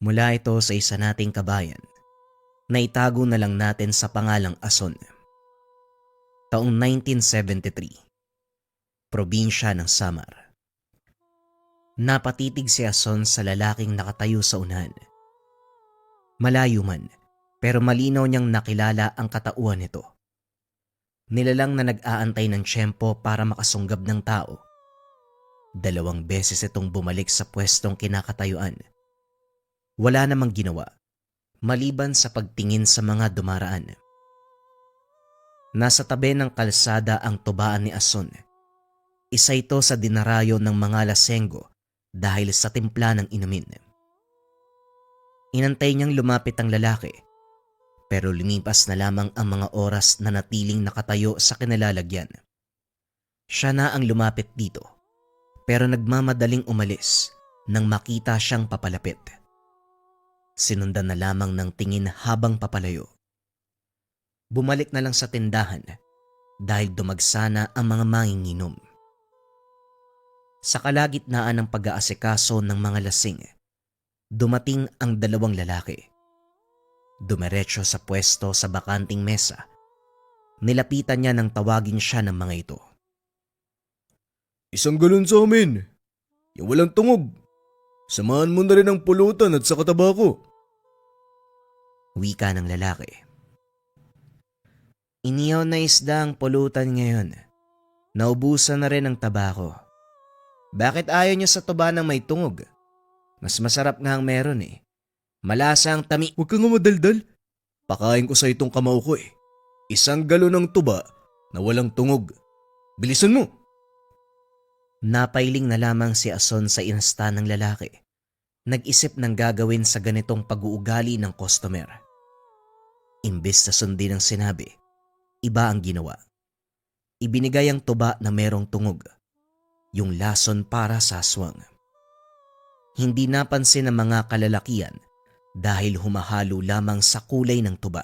Mula ito sa isa nating kabayan na itago na lang natin sa pangalang Ason. Taong 1973, probinsya ng Samar. Napatitig si Ason sa lalaking nakatayo sa unahan. Malayo man, pero malinaw niyang nakilala ang katauhan nito. Nilalang na nag-aantay ng tiyempo para makasunggab ng tao. 2 beses itong bumalik sa pwestong kinakatayuan. Wala namang ginawa, maliban sa pagtingin sa mga dumaraan. Nasa tabi ng kalsada ang tubaan ni Ason. Isa ito sa dinarayo ng mga lasenggo dahil sa timpla ng inumin. Inantay niyang lumapit ang lalaki, pero lumipas na lamang ang mga oras na natiling nakatayo sa kinalalagyan. Siya na ang lumapit dito, pero nagmamadaling umalis nang makita siyang papalapit. Sinundan na lamang ng tingin habang papalayo. Bumalik na lang sa tindahan dahil dumagsa na ang mga manginginom. Sa kalagitnaan ng pag-aasikaso ng mga lasing, dumating ang 2 lalaki. Dumiretso sa pwesto sa bakanting mesa. Nilapitan niya nang tawagin siya ng mga ito. Isang galon sa amin. Yung walang tungog. Samahan mo na rin ang pulutan at sa tabako. Wika ng lalaki. Inihaw na isda ang pulutan ngayon. Naubusan na rin ang tabako. Bakit ayaw niyo sa tuba ng may tungog? Mas masarap nga ang meron eh. Malasa ang tami... Huwag kang madaldal. Pakain ko sa itong kamao ko eh. Isang galon ng tuba na walang tungog. Bilisan mo. Napailing na lamang si Ason sa inasta ng lalaki. Nag-isip ng gagawin sa ganitong pag-uugali ng customer. Imbes na sundin ang sinabi, iba ang ginawa. Ibinigay ang tuba na merong tungog, yung lason para sa aswang. Hindi napansin ng mga kalalakian dahil humahalo lamang sa kulay ng tuba.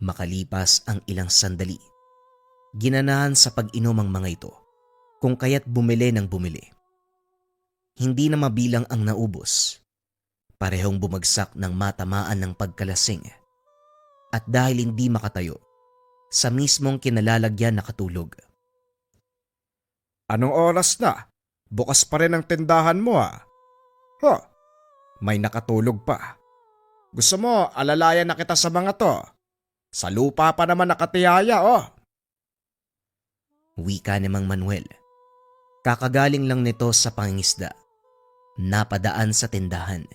Makalipas ang ilang sandali, ginanahan sa pag-inom ang mga ito, kung kaya't bumili ng bumili. Hindi na mabilang ang naubos. Parehong bumagsak ng matamaan ng pagkalasing. At dahil hindi makatayo, sa mismong kinalalagyan nakatulog. Anong oras na? Bukas pa rin ang tindahan mo ah. May nakatulog pa. Gusto mo alalayan na kita sa mga to? Sa lupa pa naman nakatiyaya oh. Wika ni Mang Manuel. Kakagaling lang nito sa pangingisda. Napadaan sa tindahan.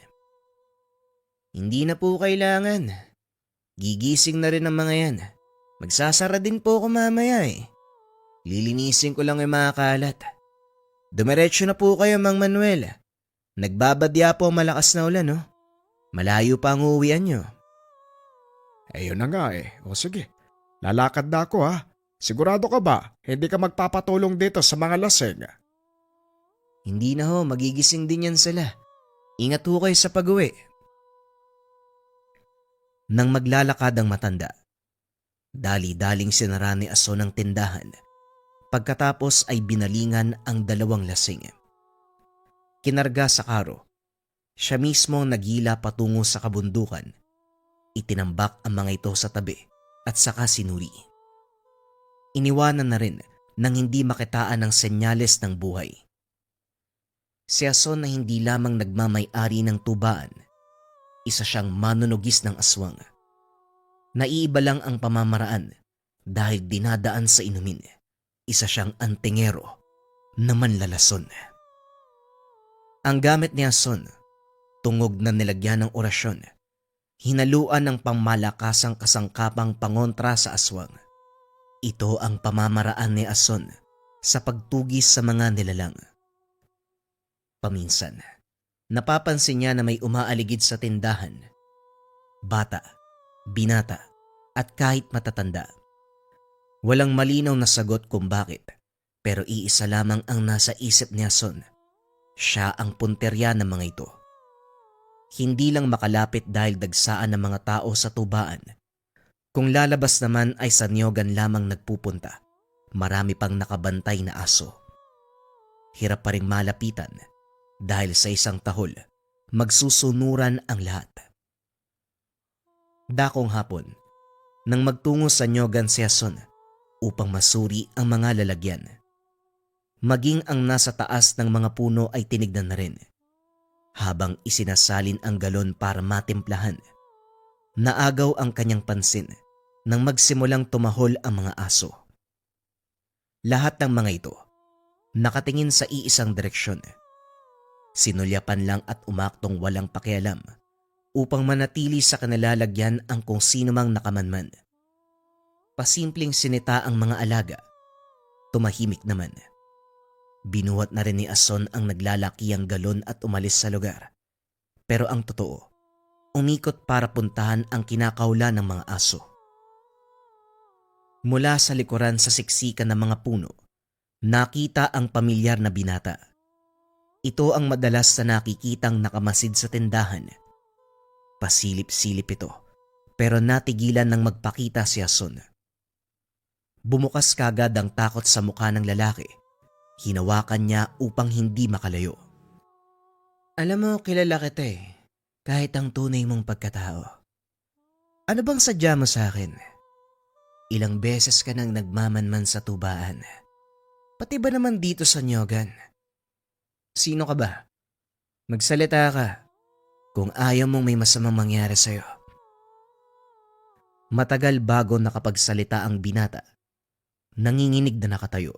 Hindi na po kailangan. Gigising na rin ang mga yan. Magsasara din po ako mamaya eh. Lilinisin ko lang yung mga kalat. Dumiretso na po kayo, Mang Manuel. Nagbabadya po malakas na ulan, no? Malayo pa ang uuwian nyo. Ayun na nga eh. O sige, lalakad na ako ha. Sigurado ka ba hindi ka magpapatulong dito sa mga lasing? Hindi na ho, magigising din yan sila. Ingat ho kayo sa pag-uwi. Nang maglalakad ang matanda, dali-daling sinara ni Ason ang tindahan. Pagkatapos ay binalingan ang 2 lasing. Kinarga sa karo, siya mismo nagila patungo sa kabundukan. Itinambak ang mga ito sa tabi at saka sinuri. iniwanan na rin nang hindi makitaan ng senyales ng buhay. Si Ason na hindi lamang nagmamay-ari ng tubaan, isa siyang manunugis ng aswang. Naiiba lang ang pamamaraan dahil dinadaan sa inumin. Isa siyang antingero na manlalason. Ang gamit ni Ason, tungog na nilagyan ng orasyon, hinaluan ng pangmalakasang kasangkapang pangontra sa aswang. Ito ang pamamaraan ni Ason sa pagtugis sa mga nilalang. Paminsan, napapansin niya na may umaaligid sa tindahan. Bata, binata, at kahit matatanda. Walang malinaw na sagot kung bakit, pero iisa lamang ang nasa isip ni Ason. Siya ang punterya ng mga ito. Hindi lang makalapit dahil dagsaan ng mga tao sa tubaan. Kung lalabas naman ay sa niyogan lamang nagpupunta. Marami pang nakabantay na aso. Hirap pa ring malapitan dahil sa isang tahol, magsusunuran ang lahat. Dakong hapon, nang magtungo sa niyogan si Ason upang masuri ang mga lalagyan. Maging ang nasa taas ng mga puno ay tinignan na rin. Habang isinasalin ang galon para matimplahan, naagaw ang kanyang pansin nang magsimulang tumahol ang mga aso. Lahat ng mga ito nakatingin sa iisang direksyon. Sinulyapan lang at umaktong walang pakialam upang manatili sa kanilalagyan ang kung sino mang nakamanman. Pasimpleng sinita ang mga alaga. Tumahimik naman. Binuhat na rin ni Ason ang naglalakiyang galon at umalis sa lugar. Pero ang totoo, umikot para puntahan ang kinakaulan ng mga aso. Mula sa likuran sa siksikan ng mga puno, nakita ang pamilyar na binata. Ito ang madalas na nakikitang nakamasid sa tindahan. Pasilip-silip ito, pero natigilan ng magpakita si Ason. Bumukas kagad ang takot sa mukha ng lalaki. Hinawakan niya upang hindi makalayo. Alam mo, kilala kita eh, kahit ang tunay mong pagkatao. Ano bang sadya mo sa akin? Ilang beses ka nang nagmamanman sa tubaan. Pati ba naman dito sa niyogan? Sino ka ba? Magsalita ka kung ayaw mong may masamang mangyari sa'yo. Matagal bago nakapagsalita ang binata. Nanginginig na nakatayo.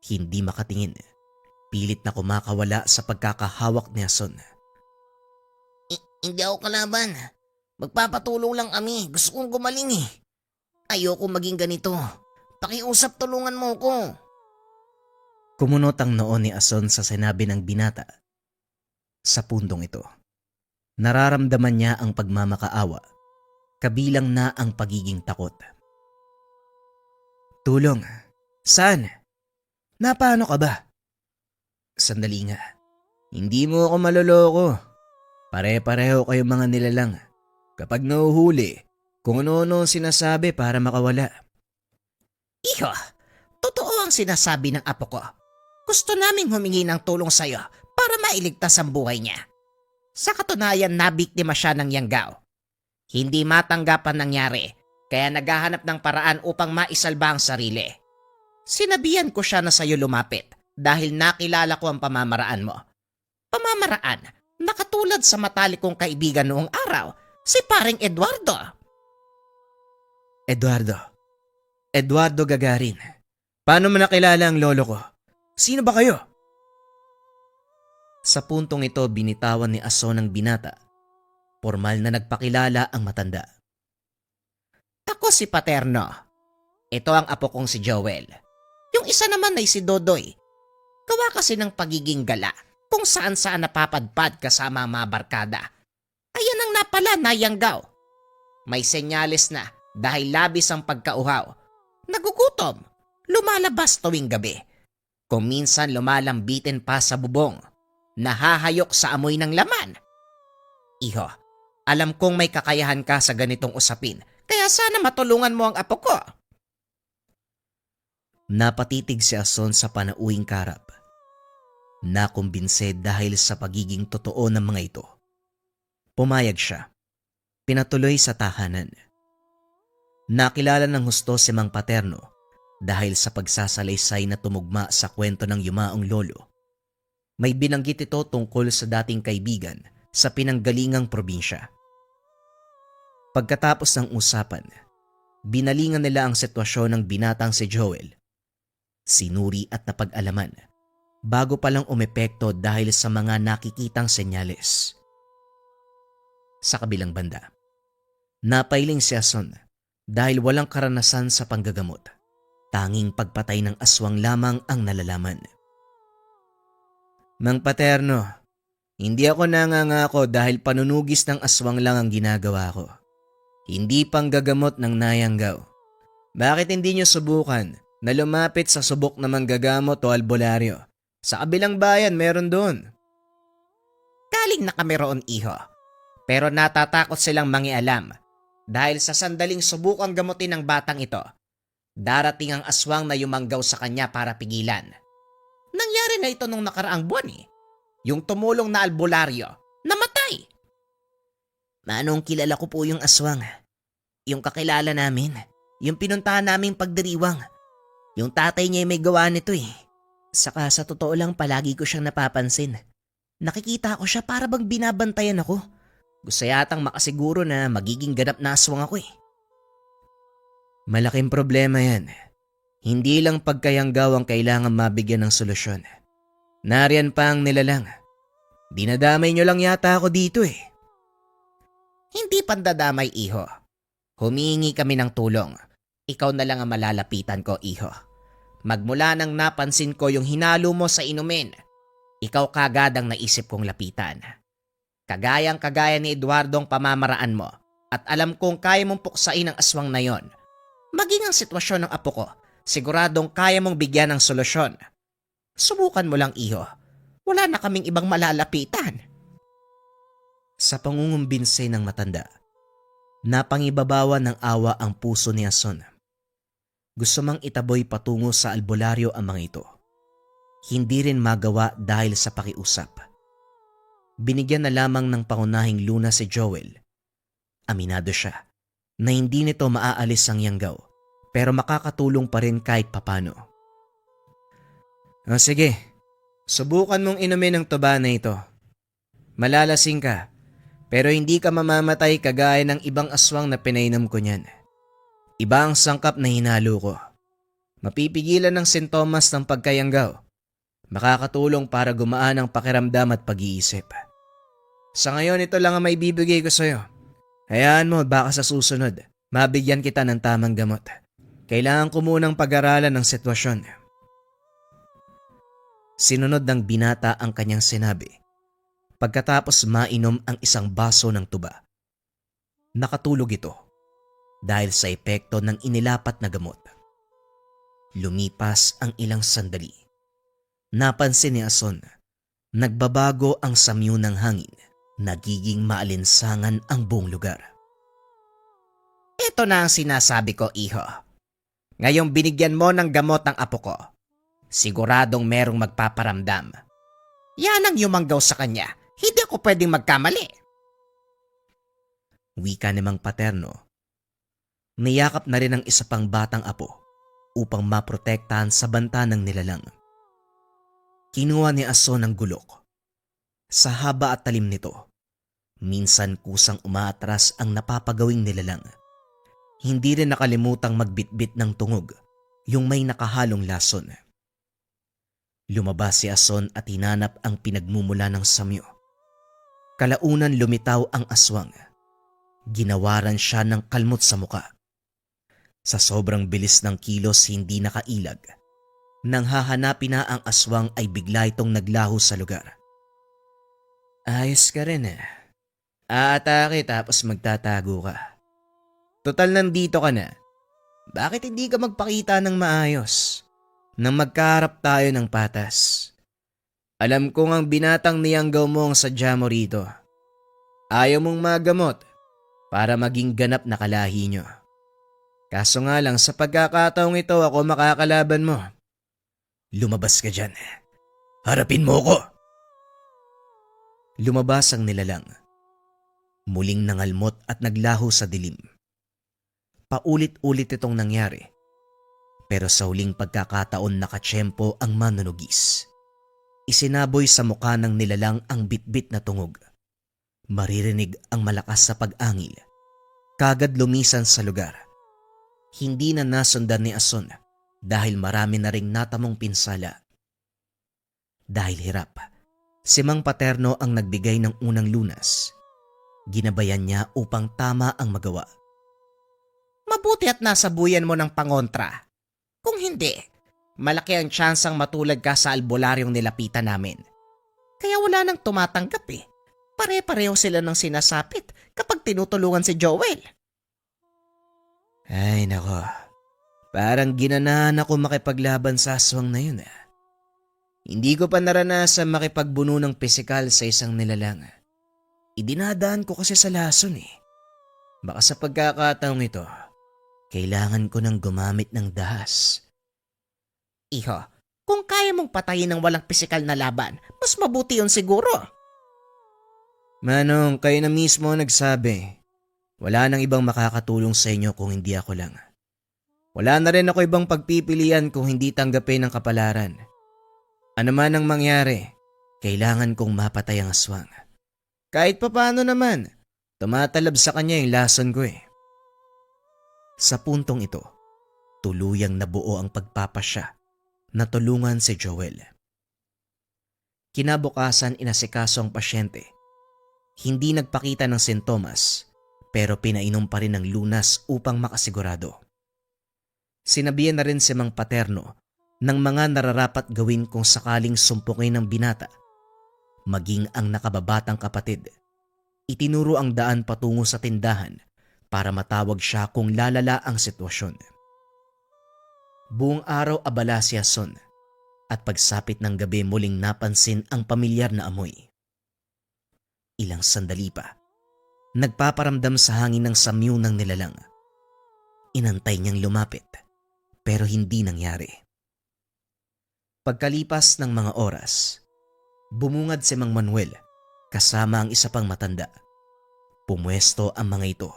Hindi makatingin. Pilit na kumakawala sa pagkakahawak ni Ason. Hindi ako kalaban. Magpapatulong lang kami. Gusto kong gumaling eh. Ayoko maging ganito. Pakiusap, tulungan mo ko. Kumunot ang noon ni Ason sa sinabi ng binata. Sa puntong ito, nararamdaman niya ang pagmamakaawa, kabilang na ang pagiging takot. Tulong? Saan? Napaano ka ba? Sandali nga. Hindi mo ako maloloko. Pare-pareho kayong mga nilalang. Kapag nahuhuli, kung ano-ano ang sinasabi para makawala. Iho, totoo ang sinasabi ng apo ko. Gusto naming humingi ng tulong sa'yo para mailigtas ang buhay niya. Sa katunayan, nabiktima siya ng yanggaw. Hindi matanggap ang nangyari, kaya naghahanap ng paraan upang maisalba ang sarili. Sinabihan ko siya na sa'yo lumapit dahil nakilala ko ang pamamaraan mo. Pamamaraan na katulad sa matalik kong kaibigan noong araw, si paring Eduardo. Eduardo Gagarin. Paano mo nakilala ang lolo ko? Sino ba kayo? Sa puntong ito, binitawan ni Ason ang binata. Formal na nagpakilala ang matanda. Ako si Paterno. Ito ang apo kong si Joel. Yung isa naman ay si Dodoy. Gawa kasi ng pagiging gala kung saan-saan napapadpad kasama ang mga barkada. Ayan ang napala nayanggaw. May senyales na dahil labis ang pagkauhaw. Nagugutom, lumalabas tuwing gabi. Kung minsan lumalambitin pa sa bubong, nahahayok sa amoy ng laman. Iho, alam kong may kakayahan ka sa ganitong usapin, kaya sana matulungan mo ang apo ko. Napatitig si Ason sa panauing karap. Nakumbinse dahil sa pagiging totoo ng mga ito. Pumayag siya. Pinatuloy sa tahanan. Nakilala ng husto si Mang Paterno dahil sa pagsasalaysay na tumugma sa kwento ng yumaong lolo. May binanggit ito tungkol sa dating kaibigan sa pinanggalingang probinsya. Pagkatapos ng usapan, binalingan nila ang sitwasyon ng binatang si Joel. Sinuri at napag-alaman bago palang umepekto dahil sa mga nakikitang senyales. Sa kabilang banda, napailing si Ason dahil walang karanasan sa panggagamot. Tanging pagpatay ng aswang lamang ang nalalaman. Mang Paterno, hindi ako nangangako dahil panunugis ng aswang lang ang ginagawa ko. Hindi panggagamot ng nayanggaw. Bakit hindi nyo subukan na lumapit sa subok na manggagamot o albularyo? Sa kabilang bayan meron doon. Galing na kami roon, iho. Pero natatakot silang mangialam dahil sa sandaling subukang gamutin ng batang ito, darating ang aswang na yumanggaw sa kanya para pigilan. Nangyari na ito nung nakaraang buwan eh. Yung tumulong na albularyo, namatay. Manong kilala ko po yung aswang. Yung kakilala namin. Yung pinuntahan naming pagdiriwang. Yung tatay niya may gawa nito eh. Saka sa totoo lang palagi ko siyang napapansin. Nakikita ko siya para bang binabantayan ako. Gusto yatang makasiguro na magiging ganap na aswang ako eh. Malaking problema yan. Hindi lang pagkayanggaw ang kailangan mabigyan ng solusyon. Nariyan pa ang nilalang. Dinadamay nyo lang yata ako dito eh. Hindi pandadamay, iho. Humingi kami ng tulong. Ikaw na lang ang malalapitan ko, iho. Magmula nang napansin ko yung hinalo mo sa inumin, ikaw kagad ang naisip kong lapitan. Kagayang-kagaya ni Eduardo ang pamamaraan mo at alam kong kaya mong puksain ang aswang na yon. Maging ang sitwasyon ng apo ko, siguradong kaya mong bigyan ng solusyon. Subukan mo lang, iho. Wala na kaming ibang malalapitan. Sa pangungumbinse ng matanda, napangibabawa ng awa ang puso ni Ason. Gusto mang itaboy patungo sa albularyo ang mga ito. Hindi rin magawa dahil sa pakiusap. Binigyan na lamang ng pangunahing luna si Joel. Aminado siya na hindi nito maaalis ang yanggaw pero makakatulong pa rin kahit papano. Sige, subukan mong inumin ang tuba na ito. Malalasing ka pero hindi ka mamamatay kagaya ng ibang aswang na pinainom ko niyan. Iba ang sangkap na hinalo ko. Mapipigilan ng sintomas ng pagkayanggaw. Makakatulong para gumaan ang pakiramdam at pag-iisip. Sa ngayon, ito lang ang may bibigay ko sa'yo. Hayaan mo, baka sa susunod, mabigyan kita ng tamang gamot. Kailangan ko munang pag-aralan ng sitwasyon. Sinunod ng binata ang kanyang sinabi. Pagkatapos mainom ang isang baso ng tuba. Nakatulog ito dahil sa epekto ng inilapat na gamot. Lumipas ang ilang sandali. Napansin ni Ason, nagbabago ang samyo ng hangin. Nagiging maalinsangan ang buong lugar. Ito na ang sinasabi ko, iho. Ngayong binigyan mo ng gamot ng apo ko, siguradong merong magpaparamdam. Yan ang yumanggaw sa kanya. Hindi ako pwedeng magkamali. Wika ni Mang Paterno. Niyakap na rin ang isa pang batang apo upang maprotektahan sa banta ng nilalang. Kinuha ni Ason ang gulok. Sa haba at talim nito, minsan kusang umaatras ang napapagawing nilalang. Hindi rin nakalimutang magbitbit ng tungog, yung may nakahalong lason. Lumabas si Ason at hinanap ang pinagmumula ng samyo. Kalaunan lumitaw ang aswang. Ginawaran siya ng kalmot sa muka. Sa sobrang bilis ng kilos hindi nakailag. Nang hahanapin na ang aswang ay bigla itong naglaho sa lugar. Ayos ka rin eh. Aatake tapos magtatago ka. Total nandito ka na. Bakit hindi ka magpakita ng maayos? Nang magkaharap tayo ng patas. Alam kong ang binatang niyanggaw mo ang sadya mo rito. Ayaw mong magamot para maging ganap na kalahi nyo. Kaso nga lang sa pagkakataong ito ako makakalaban mo. Lumabas ka dyan. Harapin mo ko. Lumabas ang nilalang. Muling nangalmot at naglaho sa dilim. Paulit-ulit itong nangyari. Pero sa huling pagkakataon nakatsyempo ang manunugis. Isinaboy sa mukha ng nilalang ang bitbit na tungog. Maririnig ang malakas sa pag-angil. Kagad lumisan sa lugar. Hindi na nasundan ni Ason dahil marami na ring natamong pinsala. Dahil hirap, si Mang Paterno ang nagbigay ng unang lunas. Ginabayan niya upang tama ang magawa. Mabuti at nasabuyan mo ng pangontra. Kung hindi, malaki ang tsansang matulad ka sa albularyong nilapitan namin. Kaya wala nang tumatanggap eh. Pare-pareho sila ng sinasapit kapag tinutulungan si Joel. Ay nako, parang ginanahan ako makipaglaban sa aswang na yun. Hindi ko pa naranasan makipagbuno ng pisikal sa isang nilalang. Idinadaan ko kasi sa lason eh. Baka sa pagkakataong ito, kailangan ko nang gumamit ng dahas. Iho, kung kaya mong patayin ng walang pisikal na laban, mas mabuti yun siguro. Manong, kayo na mismo nagsabi. Wala nang ibang makakatulong sa inyo kung hindi ako lang. Wala na rin ako ibang pagpipilian kung hindi tanggapin ang kapalaran. Ano man ang mangyari, kailangan kong mapatay ang aswang. Kahit papaano naman, tumatalab sa kanya yung lason ko eh. Sa puntong ito, tuluyang nabuo ang pagpapasya na tulungan si Joel. Kinabukasan inasikaso ang pasyente. Hindi nagpakita ng sintomas pero pinainom pa rin ng lunas upang makasigurado. Sinabihan na rin si Mang Paterno ng mga nararapat gawin kung sakaling sumpukin ng binata. Maging ang nakababatang kapatid. Itinuro ang daan patungo sa tindahan para matawag siya kung lalala ang sitwasyon. Buong araw abala si Ason at pagsapit ng gabi muling napansin ang pamilyar na amoy. Ilang sandali pa, nagpaparamdam sa hangin ng samyu ng nilalang. Inantay niyang lumapit pero hindi nangyari. Pagkalipas ng mga oras, bumungad si Mang Manuel kasama ang isa pang matanda. Pumwesto ang mga ito.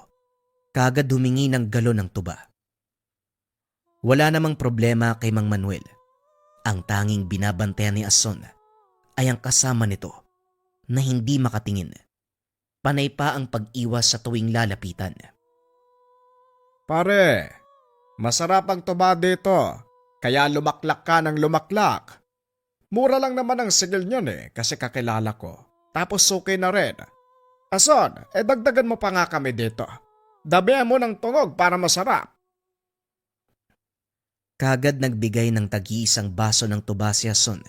Kagad humingi ng galon ng tuba. Wala namang problema kay Mang Manuel. Ang tanging binabantayan ni Ason ay ang kasama nito na hindi makatingin. Panay pa ang pag-iwas sa tuwing lalapitan. Pare, masarap ang tuba dito, kaya lumaklak ka ng lumaklak. Mura lang naman ang sigil niyon kasi kakilala ko. Tapos suki na rin. Ason, dagdagan mo pa nga kami dito. Dabihan mo ng tungog para masarap. Kagad nagbigay ng tagi-isang baso ng tuba si Ason.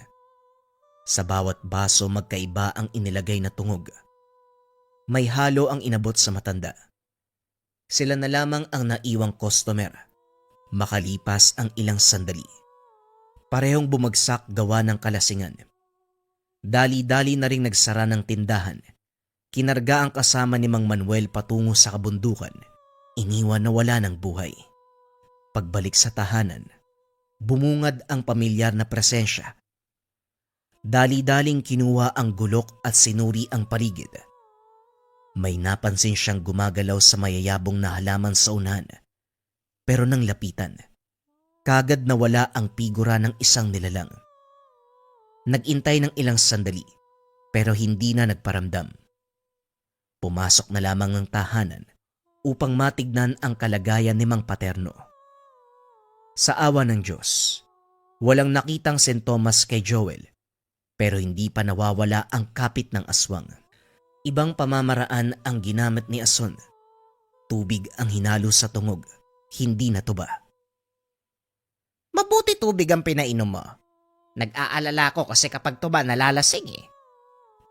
Sa bawat baso magkaiba ang inilagay na tungog. May halo ang inabot sa matanda. Sila na lamang ang naiwang customer. Makalipas ang ilang sandali. Parehong bumagsak gawa ng kalasingan. Dali-dali na ring nagsara ng tindahan. Kinarga ang kasama ni Mang Manuel patungo sa kabundukan. Iniwan na wala ng buhay. Pagbalik sa tahanan, bumungad ang pamilyar na presensya. Dali-daling kinuha ang gulok at sinuri ang paligid. May napansin siyang gumagalaw sa mayayabong na halaman sa unahan. Pero nang lapitan, kagad nawala ang figura ng isang nilalang. Nagintay ng ilang sandali pero hindi na nagparamdam. Pumasok na lamang ng tahanan upang matignan ang kalagayan ni Mang Paterno. Sa awa ng Diyos, walang nakitang sintomas kay Joel pero hindi pa nawawala ang kapit ng aswang. Ibang pamamaraan ang ginamit ni Ason. Tubig ang hinalo sa tungog, hindi na tuba. Mabuti tubig ang pinainom mo. Nag-aalala ko kasi kapag tuba nalalasing eh.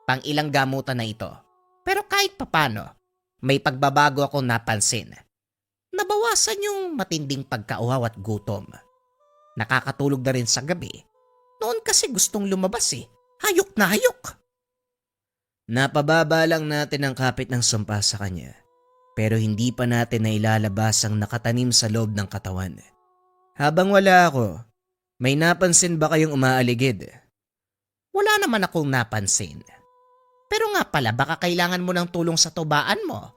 Pang ilang gamutan na ito. Pero kahit papano, may pagbabago ako napansin. Nabawasan yung matinding pagkauhaw at gutom. Nakakatulog na rin sa gabi. Noon kasi gustong lumabas eh. Hayok na hayok. Napababa lang natin ang kapit ng sumpa sa kanya pero hindi pa natin nailalabas ang nakatanim sa loob ng katawan. Habang wala ako, may napansin ba kayong umaaligid? Wala naman akong napansin. Pero nga pala baka kailangan mo ng tulong sa tubaan mo.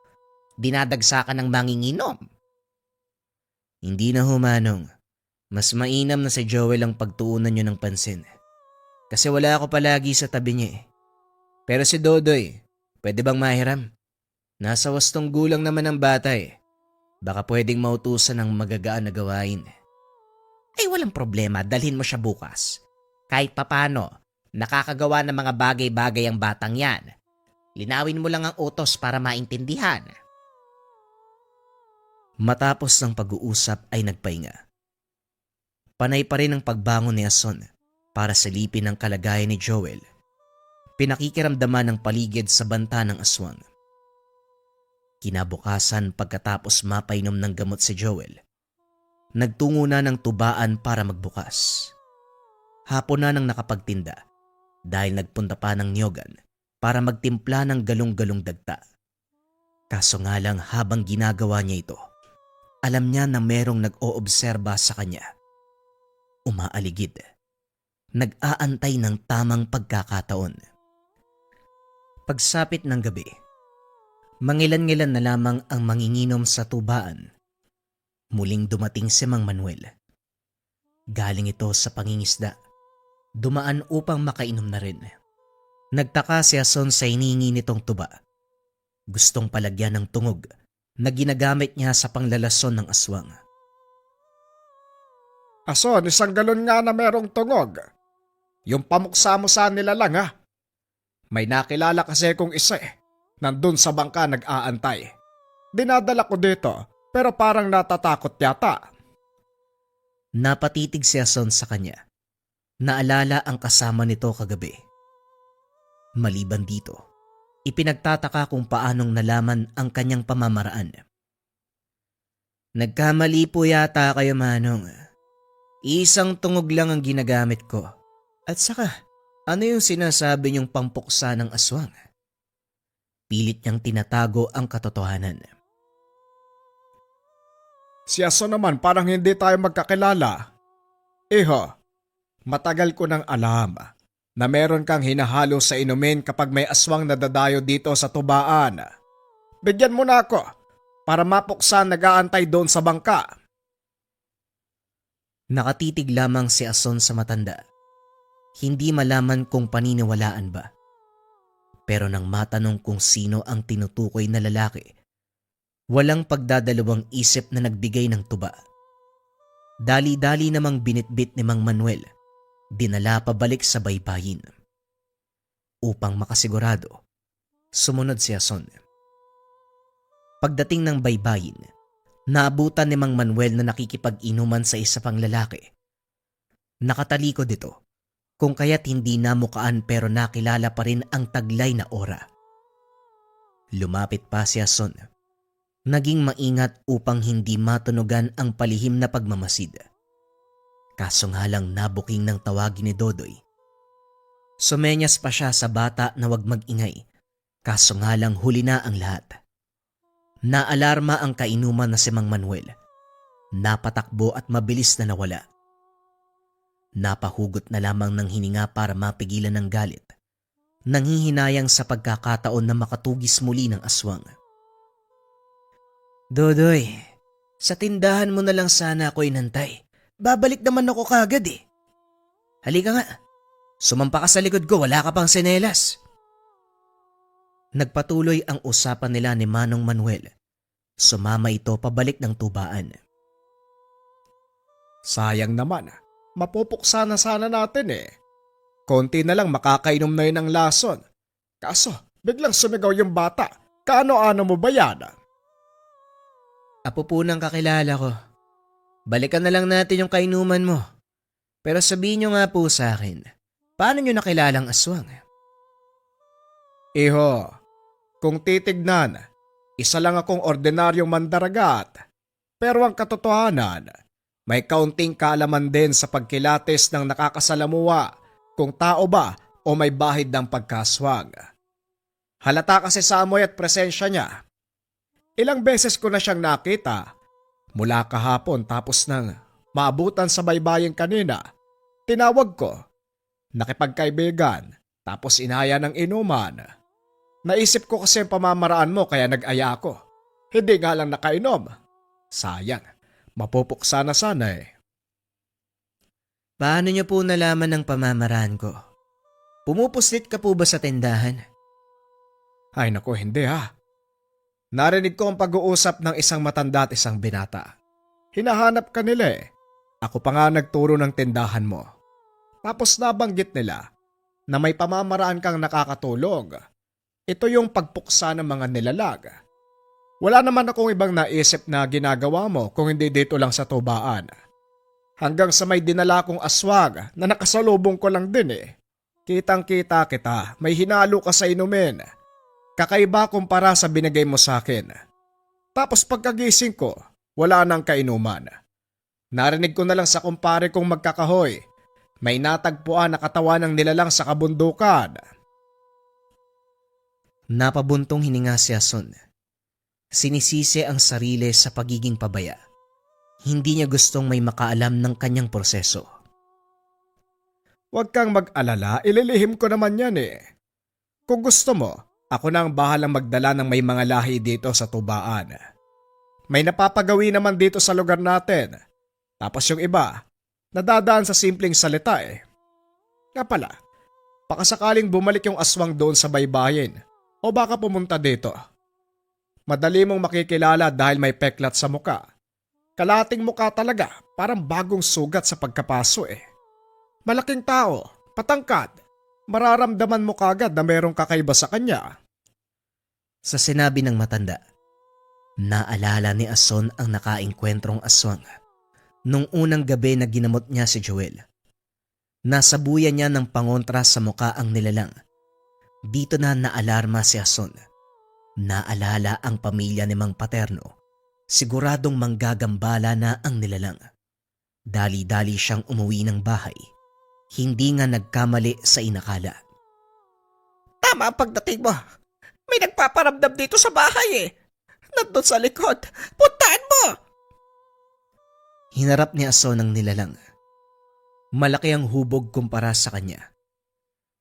Dinadagsakan ng manginginom. Hindi na humanong. Mas mainam na si Joel ang pagtuunan nyo ng pansin. Kasi wala ako palagi sa tabi niya eh. Pero si Dodoy, pwede bang mahiram? Nasa 8 gulang naman ang bata eh. Baka pwedeng mautusan ng magagaan na gawain. Ay walang problema, dalhin mo siya bukas. Kahit papano, nakakagawa ng mga bagay-bagay ang batang yan. Linawin mo lang ang utos para maintindihan. Matapos ng pag-uusap ay nagpahinga. Panay pa rin ang pagbangon ni Ason para silipin ang kalagayan ni Joel. Pinakikiramdaman ng paligid sa banta ng aswang. Kinabukasan pagkatapos mapainom ng gamot si Joel, nagtungo na ng tubaan para magbukas. Hapon na nang nakapagtinda dahil nagpunta pa ng niyogan para magtimpla ng galong-galong dagta. Kaso nga lang habang ginagawa niya ito, alam niya na merong nag-oobserba sa kanya. Umaaligid. Nag-aantay ng tamang pagkakataon. Pagsapit ng gabi, mangilan-ngilan na lamang ang manginginom sa tubaan. Muling dumating si Mang Manuel. Galing ito sa pangingisda. Dumaan upang makainom na rin. Nagtaka si Ason sa iniingi nitong tuba. Gustong palagyan ng tungog na ginagamit niya sa panglalason ng aswang. Ason, 1 galon nga na merong tungog. Yung pamuksa mo sa nila lang ha. May nakilala kasi kong isa eh. Nandun sa bangka nag-aantay. Dinadala ko dito pero parang natatakot yata. Napatitig si Ason sa kanya. Naalala ang kasama nito kagabi. Maliban dito, ipinagtataka kung paanong nalaman ang kanyang pamamaraan. Nagkamali po yata kayo, Manong. Isang tungog lang ang ginagamit ko. At saka, ano yung sinasabi niyong pampuksa ng aswang? Pilit niyang tinatago ang katotohanan. Si Ason naman parang hindi tayo magkakilala. Iho, matagal ko nang alam na meron kang hinahalo sa inumin kapag may aswang nadadayo dito sa tubaan. Bigyan mo na ako para mapuksa nag-aantay doon sa bangka. Nakatitig lamang si Ason sa matanda. Hindi malaman kung paniniwalaan ba. Pero nang matanong kung sino ang tinutukoy na lalaki, walang pagdadalawang isip na nagbigay ng tuba. Dali-dali namang binitbit ni Mang Manuel, dinala pabalik sa baybayin. Upang makasigurado, sumunod si Ason. Pagdating ng baybayin, naabutan ni Mang Manuel na nakikipag-inuman sa isa pang lalaki. Nakatalikod ito, kung kaya't hindi namukaan pero nakilala pa rin ang taglay na aura. Lumapit pa si Ason. Naging maingat upang hindi matunugan ang palihim na pagmamasid. Kaso nga lang nabuking ng tawagin ni Dodoy. Sumenyas pa siya sa bata na wag mag-ingay, kaso nga lang huli na ang lahat. Naalarma ang kainuman na si Mang Manuel. Napatakbo at mabilis na nawala. Napahugot na lamang ng hininga para mapigilan ng galit. Nanghihinayang sa pagkakataon na makatugis muli ng aswang. Dodoy, sa tindahan mo na lang sana ako inantay. Babalik naman ako kagad eh. Halika nga, sumampa ka sa likod ko, wala ka pang senelas. Nagpatuloy ang usapan nila ni Manong Manuel. Sumama ito pabalik ng tubaan. Sayang naman, mapupuksa na sana natin eh. Konti na lang makakainom na yun ng lason. Kaso, biglang sumigaw yung bata. Kaano-ano mo ba yan? Apo po ng kakilala ko. Balikan na lang natin yung kainuman mo. Pero sabihin nyo nga po sa akin, paano nyo nakilalang aswang? Iho, kung titignan, isa lang akong ordinaryong mandaragat. Pero ang katotohanan, may kaunting kaalaman din sa pagkilates ng nakakasalamuha kung tao ba o may bahid ng pagkaswag. Halata kasi sa amoy at presensya niya. Ilang beses ko na siyang nakita mula kahapon tapos nang maabutan sa baybayin kanina. Tinawag ko, nakipagkaibigan, tapos inaya ng inuman. Naisip ko kasi ang pamamaraan mo kaya nag-aya ako. Hindi nga lang nakainom. Sayang, mapupuksa na sana eh. Paano niyo po nalaman ang pamamaraan ko? Pumupuslit ka po ba sa tindahan? Ay naku, hindi ha. Narinig ko ang pag-uusap ng isang matanda at isang binata. Hinahanap ka nila eh. Ako pa nga nagturo ng tindahan mo. Tapos nabanggit nila na may pamamaraan kang nakakatulog. Ito yung pagpuksa ng mga nilalag. Wala naman akong ibang naisip na ginagawa mo kung hindi dito lang sa tubaan. Hanggang sa may dinala kong aswag na nakasalubong ko lang din eh. Kitang-kita kita, may hinalo ka sa inumin. Kakaiba kumpara sa binigay mo sa akin. Tapos pagkagising ko, wala nang kainuman. Narinig ko na lang sa kumpare kong magkakahoy. May natagpuan na katawan ng nilalang sa kabundukan. Napabuntong hininga si Ason. Sinisisi ang sarili sa pagiging pabaya. Hindi niya gustong may makaalam ng kanyang proseso. Huwag kang mag-alala, ililihim ko naman yan eh. Kung gusto mo, ako na ang bahalang magdala ng may mga lahi dito sa tubaan. May napapagawi naman dito sa lugar natin. Tapos yung iba, nadadaan sa simpleng salita eh. Nga pala, baka sakaling bumalik yung aswang doon sa baybayin o baka pumunta dito. Madali mong makikilala dahil may peklat sa muka. Kalating muka talaga, parang bagong sugat sa pagkapaso eh. Malaking tao, patangkad, mararamdaman mo kagad na merong kakaiba sa kanya. Sa sinabi ng matanda, naalala ni Ason ang nakaengkwentrong aswang nung unang gabi na ginamot niya si Joel. Nasabuyan niya ng pangontra sa muka ang nilalang. Dito na naalarma si Ason. Naalala ang pamilya ni Mang Paterno. Siguradong manggagambala na ang nilalang. Dali-dali siyang umuwi ng bahay. Hindi nga nagkamali sa inakala. Tama ang pagdating mo. May nagpaparamdam dito sa bahay eh. Nandun sa likod. Puntaan mo! Hinarap ni Ason ang nilalang. Malaki ang hubog kumpara sa kanya.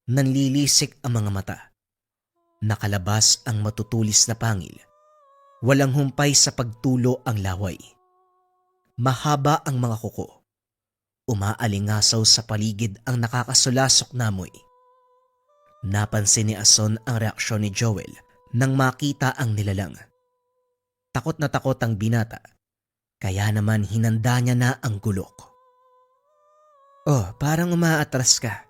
Nanlilisik ang mga mata. Nakalabas ang matutulis na pangil. Walang humpay sa pagtulo ang laway. Mahaba ang mga kuko. Umaalingasaw sa paligid ang nakakasulasok na amoy. Napansin ni Ason ang reaksyon ni Joel nang makita ang nilalang. Takot na takot ang binata, kaya naman hinanda niya na ang gulok. Oh, parang umaatras ka.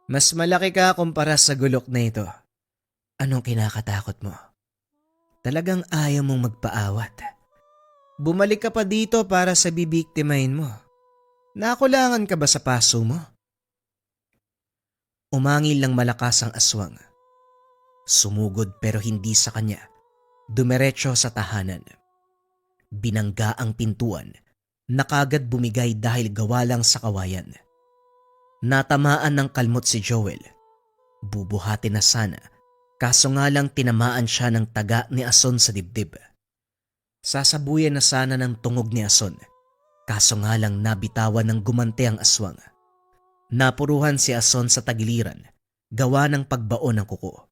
Mas malaki ka kumpara sa gulok na ito. Anong kinakatakot mo? Talagang ayaw mong magpaawat. Bumalik ka pa dito para sa bibiktimahin mo. Nakulangan ka ba sa paso mo? Umangil lang malakas ang aswang. Sumugod pero hindi sa kanya. Dumiretso sa tahanan. Binangga ang pintuan na kagad bumigay dahil gawa lang sa kawayan. Natamaan ng kalmot si Joel. Bubuhati na sana, kaso nga lang tinamaan siya ng taga ni Ason sa dibdib. Sasabuyan na sana ng tungog ni Ason, kaso nga lang nabitawan ng gumante ang aswang. Napuruhan si Ason sa tagiliran, gawa ng pagbaon ng kuko.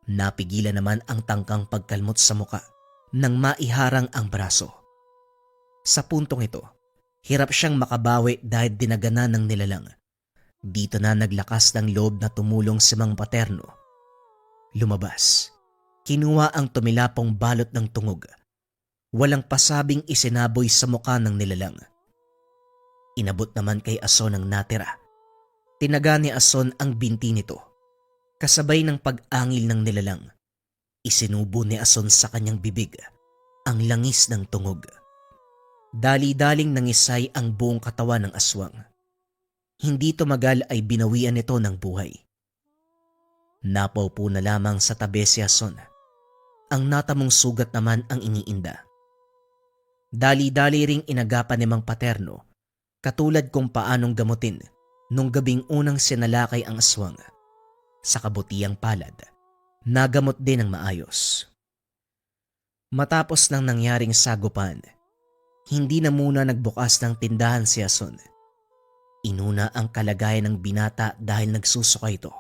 Napigilan naman ang tangkang pagkalmot sa muka nang maiharang ang braso. Sa puntong ito, hirap siyang makabawi dahil dinaganan ng nilalang. Dito na naglakas ng loob na tumulong si Mang Paterno. Lumabas, kinuha ang tumilapong balot ng tungog. Walang pasabing isinaboy sa muka ng nilalang. Inabot naman kay Ason ang natira. Tinaga ni Ason ang binti nito. Kasabay ng pag-angil ng nilalang, isinubo ni Ason sa kanyang bibig ang langis ng tungog. Dali-daling nangisay ang buong katawan ng aswang. Hindi tumagal ay binawian nito ng buhay. Napaupo na lamang sa tabi si Ason. Ang natamong sugat naman ang iniinda. Dali-dali ring inagapan ni Mang Paterno, katulad kung paanong gamutin nung gabing unang sinalakay ang aswang. Sa kabutiang palad, nagamot din ng maayos. Matapos ng nangyaring sagupan, hindi na muna nagbukas ng tindahan si Ason. Inuna ang kalagayan ng binata dahil nagsusuka ito.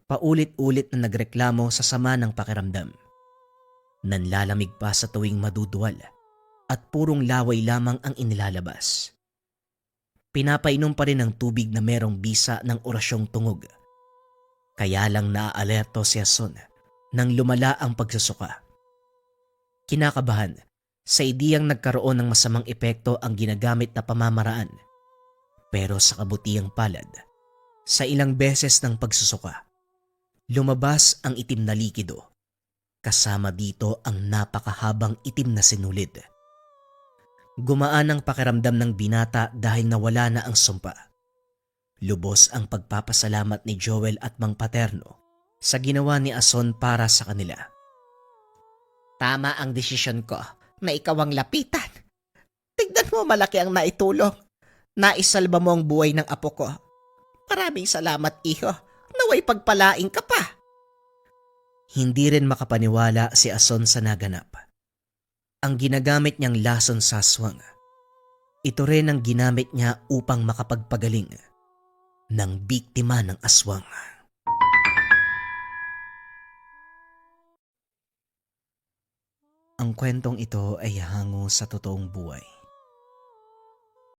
Paulit-ulit na nagreklamo sa sama ng pakiramdam. Nanlalamig pa sa tuwing maduduwal at purong laway lamang ang inilalabas. Pinapainom pa rin ng tubig na merong bisa ng orasyong tungog. Kaya lang naaalerto si Ason nang lumala ang pagsusuka. Kinakabahan sa ideyang nagkaroon ng masamang epekto ang ginagamit na pamamaraan. Pero sa kabutihang palad, sa ilang beses ng pagsusuka, lumabas ang itim na likido. Kasama dito ang napakahabang itim na sinulid. Gumaan ang pakiramdam ng binata dahil nawala na ang sumpa. Lubos ang pagpapasalamat ni Joel at Mang Paterno sa ginawa ni Ason para sa kanila. Tama ang desisyon ko na ikaw ang lapitan. Tignan mo, malaki ang naitulong. Naisalba mo ang buhay ng apo ko. Maraming salamat, iho. Naway pagpalaing ka pa. Hindi rin makapaniwala si Ason sa naganap. Ang ginagamit niyang lason sa aswang, ito rin ang ginamit niya upang makapagpagaling ng biktima ng aswang. Ang kwentong ito ay hango sa totoong buhay.